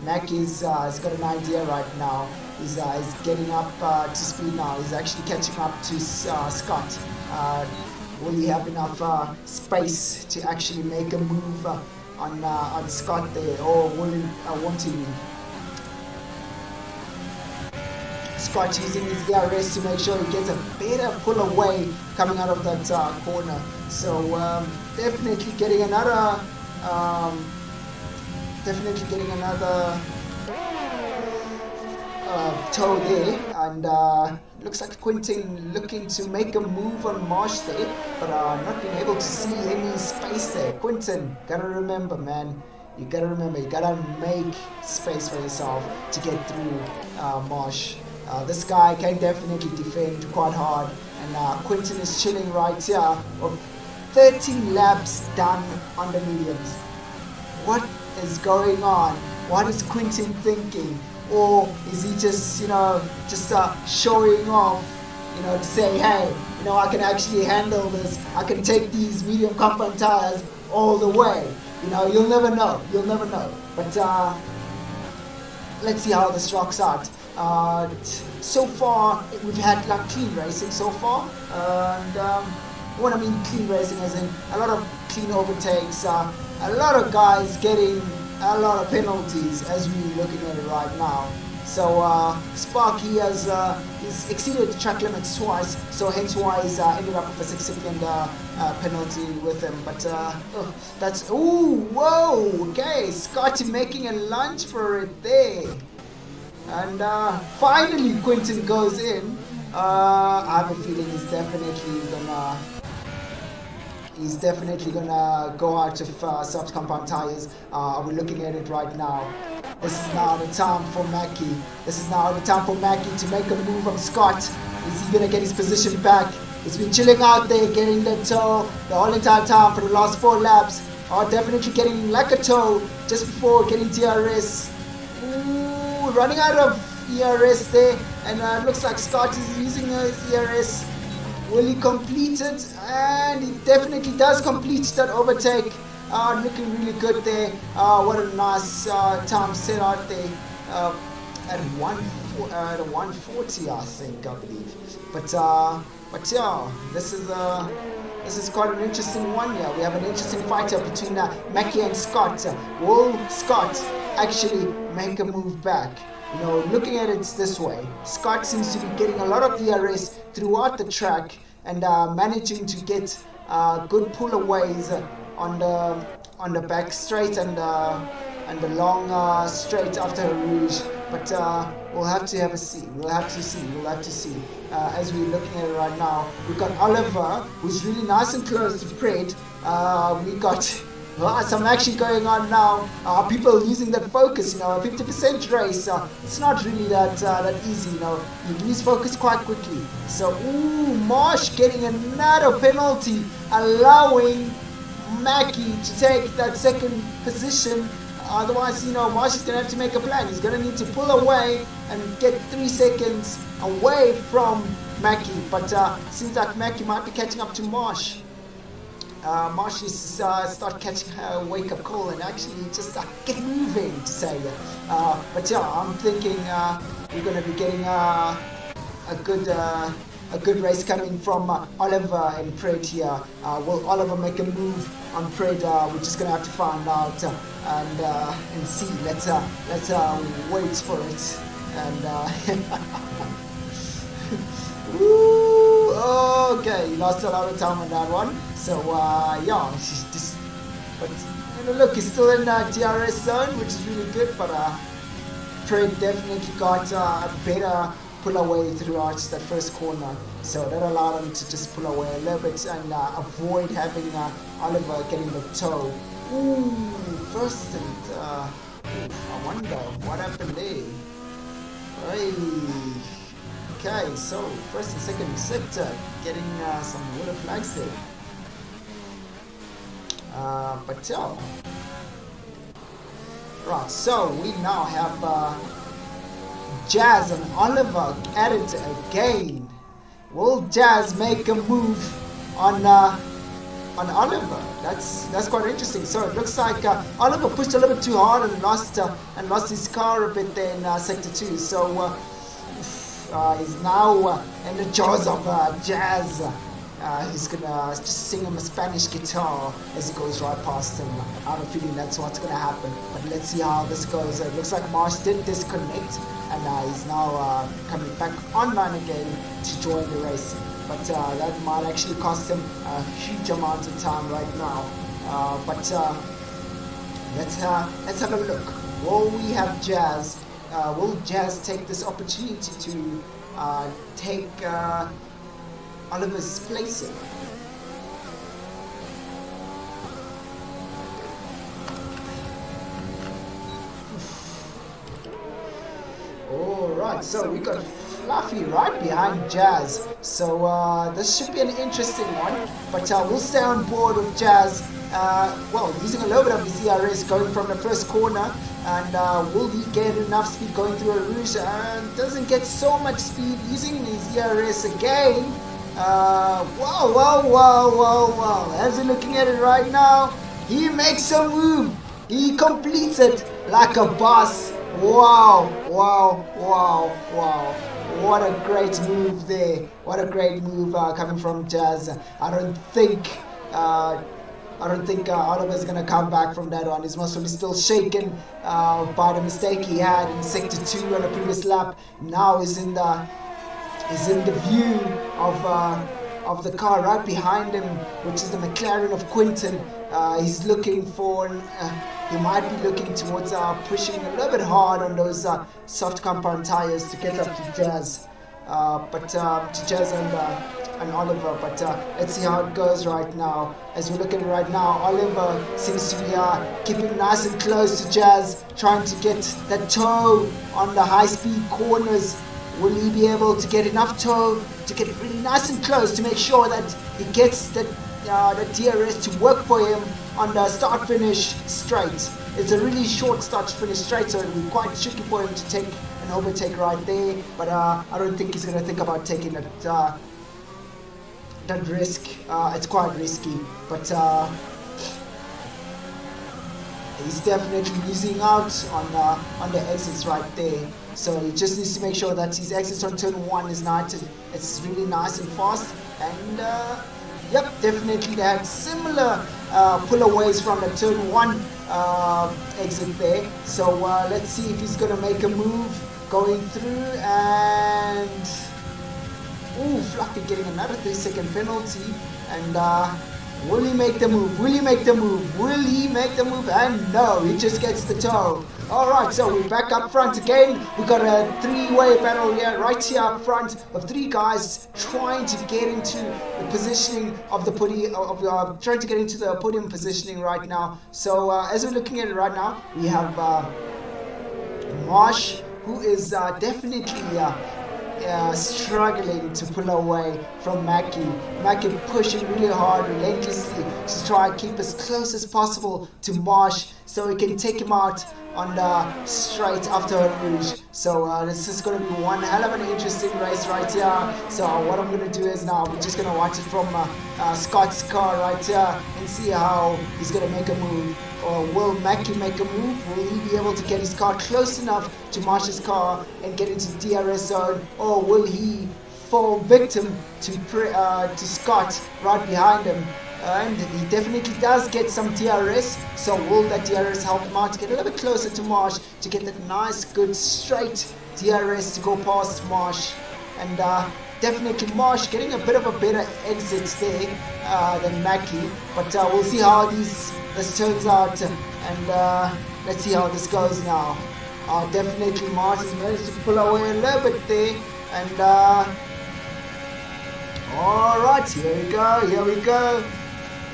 Mackie's has got an idea right now. He's getting up to speed now. He's actually catching up to Scott. Will he have enough space to actually make a move on Scott there, or will he want to? Scott using his DRS to make sure he gets a better pull away coming out of that corner. So definitely getting another toe there, and looks like Quentin looking to make a move on Marsh there, but not being able to see any space there. Quentin, gotta remember, man, you gotta make space for yourself to get through Marsh. This guy can definitely defend quite hard, and Quentin is chilling right here, 13 laps done on the mediums. What is going on? What is Quentin thinking? Or is he just, showing off, to say, hey, I can actually handle this. I can take these medium compound tires all the way. You'll never know. But let's see how this rocks out. So far, we've had clean racing so far. And what I mean clean racing as in a lot of clean overtakes, a lot of guys getting a lot of penalties as we're looking at it right now. So Sparky has he's exceeded the track limits twice, so hence why he's ended up with a 6-second penalty with him. But that's okay, Scotty making a lunge for it there, and finally Quentin goes in. I have a feeling he's definitely gonna go out of soft compound tires. We're looking at it right now. This is now the time for Mackie. To make a move on Scott. Is he gonna get his position back? He's been chilling out there, getting the toe the whole entire time for the last 4 laps. Definitely getting like a toe just before getting DRS. Ooh, running out of ERS there, and it looks like Scott is using his ERS. Will he complete it? And he definitely does complete that overtake. Looking really good there. What a nice time set out there at 140, I think, I believe. But yeah, this is quite an interesting one here. We have an interesting fight here between Mackie and Scott. Will Scott actually make a move back? Looking at it this way, Scott seems to be getting a lot of DRS throughout the track and managing to get good pull-aways on the back straight and the long straight after Rouge. But we'll have to have a see. We'll have to see. As we're looking at it right now, we've got Oliver, who's really nice and close to Fred. We got some action going on now. People using that focus, a 50% race. It's not really that easy, You lose focus quite quickly. So, Marsh getting another penalty, allowing Mackie to take that second position. Otherwise, Marsh is going to have to make a plan. He's going to need to pull away and get 3 seconds away from Mackie. But seems like Mackie might be catching up to Marsh. Marsh is start catching her wake-up call and actually just get moving, to say it. But yeah, I'm thinking we're going to be getting a good race coming from Oliver and Fred here. Will Oliver make a move on Fred? We're just going to have to find out and see. Let's wait for it. And okay, he lost a lot of time on that one. So yeah, she's just. But look, he's still in DRS zone, which is really good. But Fred definitely got a better pull away throughout that first corner. So that allowed him to just pull away a little bit and avoid having Oliver getting the toe. Ooh, first and I wonder what happened there. Hey. Okay, so first and second sector getting some yellow flags there. But yeah. Right, so we now have Jazz and Oliver at it again. Will Jazz make a move on Oliver? That's quite interesting. So it looks like Oliver pushed a little bit too hard and lost his car a bit there in sector 2. So he's now in the jaws of Jazz. He's gonna just sing him a Spanish guitar as he goes right past him. I have a feeling that's what's gonna happen. But let's see how this goes. It looks like Marsh did disconnect, and he's now coming back online again to join the race. But that might actually cost him a huge amount of time right now. But let's have a look. Will we have Jazz? Will Jazz take this opportunity to take Oliver's place in? Alright, so we got Fluffy right behind Jazz. So this should be an interesting one. But we'll stay on board with Jazz. Well, using a little bit of his ERS going from the first corner. And will he get enough speed going through a rouge? Doesn't get so much speed using his ERS again. Wow. As we're looking at it right now, he makes a move. He completes it like a boss. Wow. What a great move there. What a great move coming from Jazz. I don't think Oliver's gonna come back from that one. He's most probably still shaken by the mistake he had in sector 2 on the previous lap. Now he's in the view of the car right behind him, which is the McLaren of Quinton. He's looking for, he might be looking towards pushing a little bit hard on those soft compound tires to get up to Jazz, to Jazz and Oliver. But let's see how it goes right now. As we look at it right now, Oliver seems to be keeping nice and close to Jazz, trying to get that toe on the high-speed corners. Will he be able to get enough toe to get really nice and close to make sure that he gets the DRS to work for him on the start-finish straight? It's a really short start-finish straight, so it'll be quite tricky for him to take an overtake right there. But I don't think he's going to think about taking that risk. It's quite risky, but he's definitely losing out on the exits right there. So he just needs to make sure that his exits on turn 1 is nice. It's really nice and fast. And yep, definitely they had similar pull-aways from the turn 1 exit there. So let's see if he's going to make a move going through. And ooh, Fluffy getting another 3-second penalty. And will he make the move? Will he make the move? Will he make the move? And no, he just gets the toe. Alright, so we're back up front again. We got a 3-way battle here, right here up front, of 3 guys trying to get into the positioning of the podium, trying to get into the podium positioning right now. So as we're looking at it right now, we have Marsh, who is definitely struggling to pull away from Mackie. Mackie pushing really hard, relentlessly, to try and keep as close as possible to Marsh so he can take him out on the straight after a rouge. So this is going to be one hell of an interesting race right here. So what I'm going to do is now we're just going to watch it from Scott's car right here and see how he's going to make a move. Or will Mackie make a move? Will he be able to get his car close enough to Marsh's car and get into the DRS zone? Or will he fall victim to Scott right behind him? And he definitely does get some DRS, so will that DRS help him out to get a little bit closer to Marsh, to get that nice, good, straight DRS to go past Marsh? And definitely Marsh getting a bit of a better exit there than Mackie, but we'll see how this turns out, and let's see how this goes now. Definitely Marsh has managed to pull away a little bit there, And alright, here we go.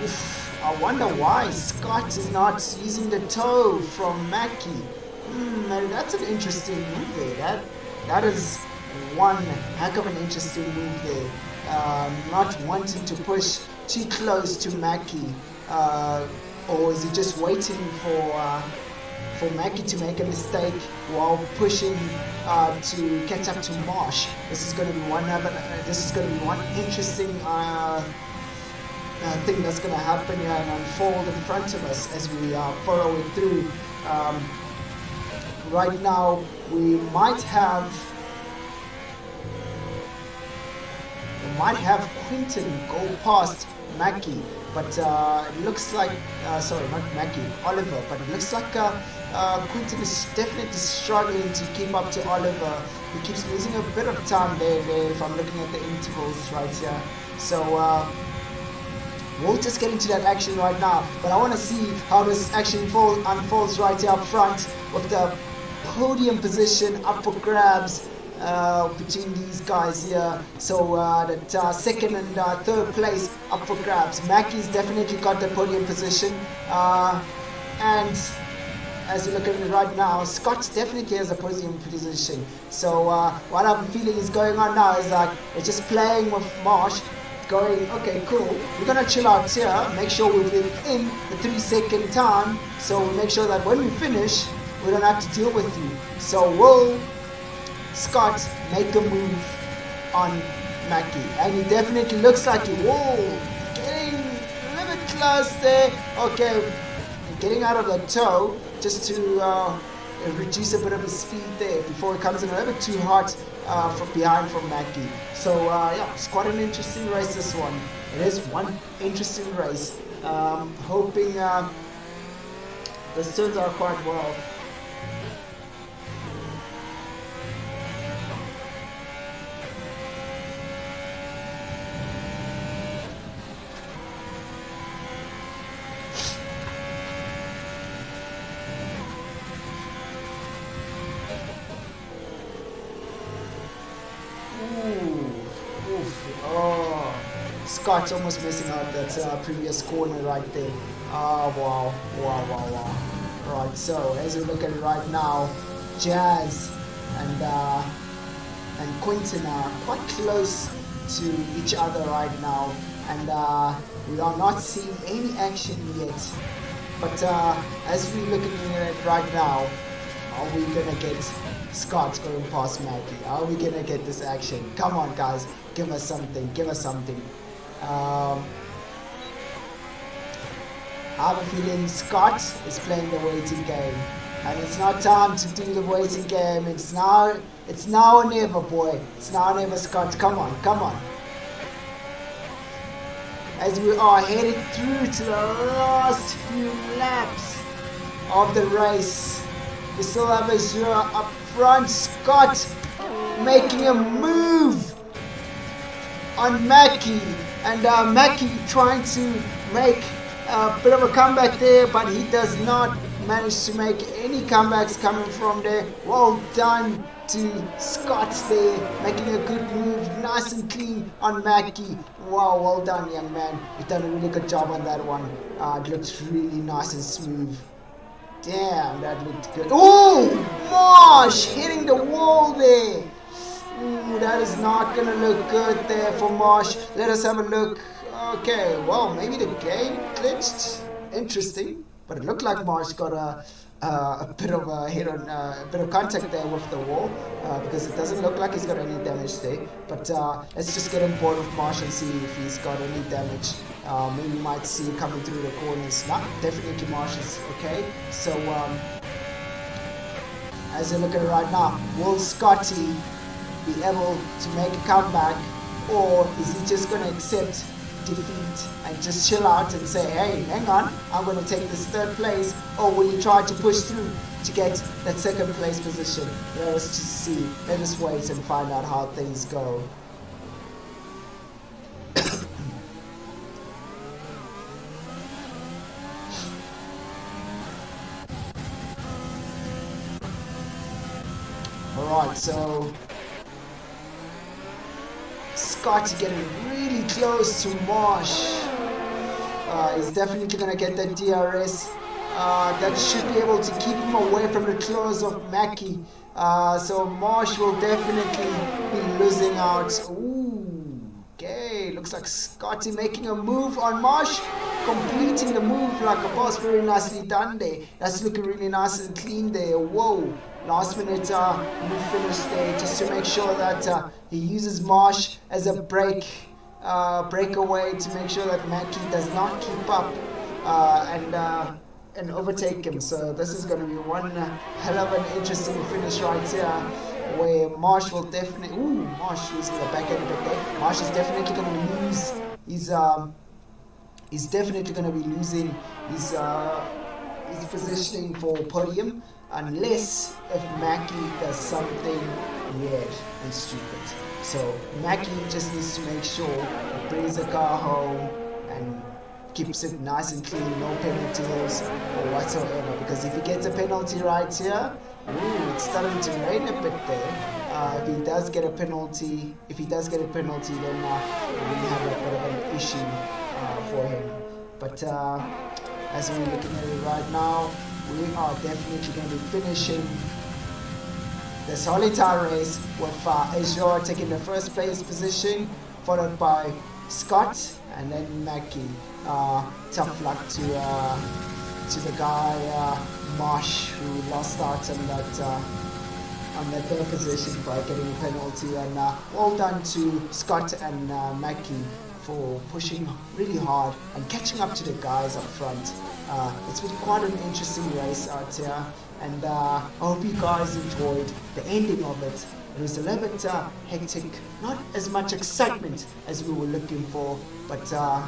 Oof, I wonder why Scott is not using the toe from Mackie. That's an interesting move there. That is one heck of an interesting move there. Not wanting to push too close to Mackie, or is he just waiting for Mackie to make a mistake while pushing to catch up to Marsh? This is going to be one interesting thing that's going to happen here and unfold in front of us as we follow it through. Right now, we might have Quinton go past Mackie, but it looks like, sorry, not Mackie, Oliver, but it looks like Quinton is definitely struggling to keep up to Oliver. He keeps losing a bit of time there if I'm looking at the intervals right here. So we'll just get into that action right now, but I want to see how this action unfolds right here up front with the podium position up for grabs between these guys here. So that second and third place up for grabs. Mackie's definitely got the podium position, and as you look at it right now, Scott definitely has a podium position. So what I'm feeling is going on now is like they're just playing with Marsh, going, okay, cool, we're gonna chill out here, make sure we're within the 3-second time, so we make sure that when we finish, we don't have to deal with you. So will Scott make a move on Mackie? And he definitely looks like he, whoa, getting a little bit close there. Okay, getting out of the toe just to reduce a bit of his speed there before it comes in a little bit too hot from behind from Mackie. So yeah, it's quite an interesting race, this one. It is one interesting race. Hoping this turns out quite well. Scott's almost missing out that previous corner right there. Wow. Right, so as we look at it right now, Jazz and Quinton are quite close to each other right now, and we are not seeing any action yet. But as we look at it right now, are we gonna get Scott going past Mackie? Are we gonna get this action? Come on, guys, give us something. I have a feeling Scott is playing the waiting game, and it's not time to do the waiting game. It's now or never, boy. It's now or never, Scott. Come on. As we are heading through to the last few laps of the race, we still have Azura up front. Scott making a move on Mackie, and Mackie trying to make a bit of a comeback there, but he does not manage to make any comebacks coming from there. Well done to Scott there, making a good move, nice and clean on Mackie. Wow, well done, young man. You've done a really good job on that one. It looks really nice and smooth. Damn, that looked good. Oh, Marsh hitting the wall there. Ooh, that is not gonna look good there for Marsh. Let us have a look. Okay, well, maybe the game glitched. Interesting, but it looked like Marsh got a bit of a hit on a bit of contact there with the wall, because it doesn't look like he's got any damage there. But let's just get on board with Marsh and see if he's got any damage. Maybe we might see coming through the corners. Nah, definitely Marsh is okay. So as you look at it right now, will Scotty be able to make a comeback, or is he just going to accept defeat and just chill out and say, hey, hang on, I'm going to take this third place, or will he try to push through to get that second place position? Let us just see. Let us wait and find out how things go. Alright, so Scott getting really close to Marsh. He's definitely going to get that DRS. That should be able to keep him away from the claws of Mackie. So Marsh will definitely be losing out. Ooh, okay, looks like Scotty making a move on Marsh, completing the move like a boss. Very nicely done there. That's looking really nice and clean there. Whoa, last minute move finish there, just to make sure that he uses Marsh as a breakaway to make sure that Mackie does not keep up and overtake him. So this is going to be one hell of an interesting finish right here, where Marsh will definitely, Marsh losing the back end a bit there. Marsh is definitely going to lose he's definitely going to be losing his positioning for podium, unless if Mackie does something weird and stupid. So Mackie just needs to make sure he brings the car home and keeps it nice and clean, no penalties or whatsoever. Because if he gets a penalty right here, it's starting to rain a bit there. If he does get a penalty, then we have a bit of an issue for him. But as we're looking at it right now, we are definitely going to be finishing the solitaire race with Azure taking the first place position, followed by Scott and then Mackie. Tough luck to the guy Marsh, who lost out on that third position by getting a penalty. And well done to Scott and Mackie for pushing really hard and catching up to the guys up front. It's been quite an interesting race out here, and I hope you guys enjoyed the ending of it. It was a little bit hectic, not as much excitement as we were looking for, but yeah,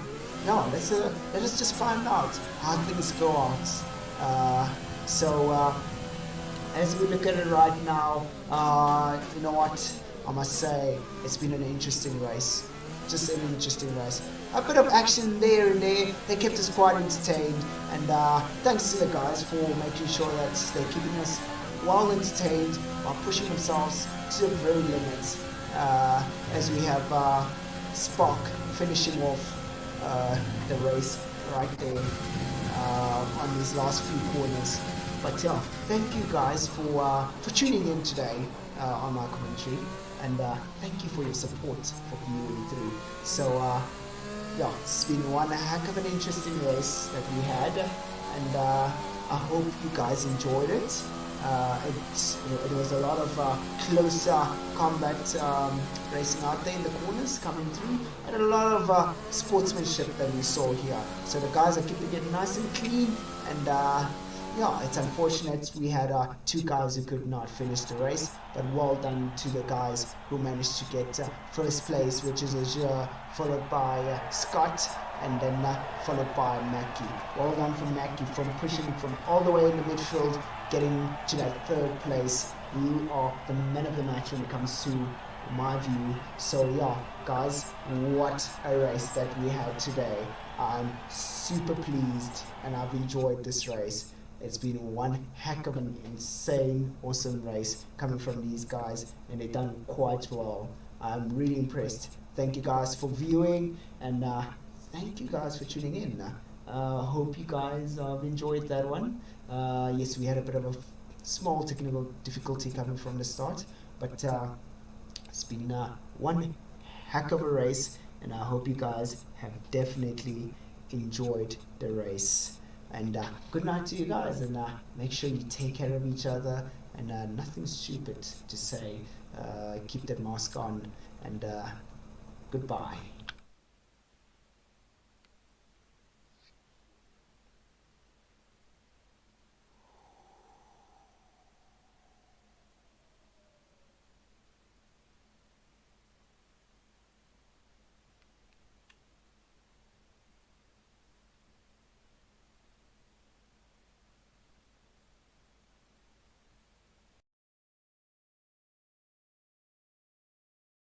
let us just find out how things go out. So as we look at it right now, you know what, I must say it's been an interesting race. Just an interesting race. A bit of action there and there. They kept us quite entertained, and thanks to the guys for making sure that they're keeping us well entertained while pushing themselves to the very limits. As we have Spark finishing off the race right there on these last few corners. But yeah, thank you guys for tuning in today on my commentary, and thank you for your support for viewing through. So yeah, it's been one heck of an interesting race that we had, and I hope you guys enjoyed it. It was a lot of close combat racing out there in the corners coming through, and a lot of sportsmanship that we saw here. So the guys are keeping it nice and clean, and yeah, it's unfortunate we had two guys who could not finish the race, but well done to the guys who managed to get first place, which is Azure, followed by Scott, and then followed by Mackie. Well done from Mackie, from pushing from all the way in the midfield, getting to that third place. You are the man of the match when it comes to my view. So yeah, guys, what a race that we had today. I'm super pleased, and I've enjoyed this race. It's been one heck of an insane, awesome race coming from these guys, and they've done quite well. I'm really impressed. Thank you guys for viewing, and thank you guys for tuning in. Hope you guys have enjoyed that one. Yes, we had a bit of a small technical difficulty coming from the start, but it's been one heck of a race, and I hope you guys have definitely enjoyed the race. And good night to you guys, and make sure you take care of each other, and nothing stupid to say. Keep that mask on, and goodbye.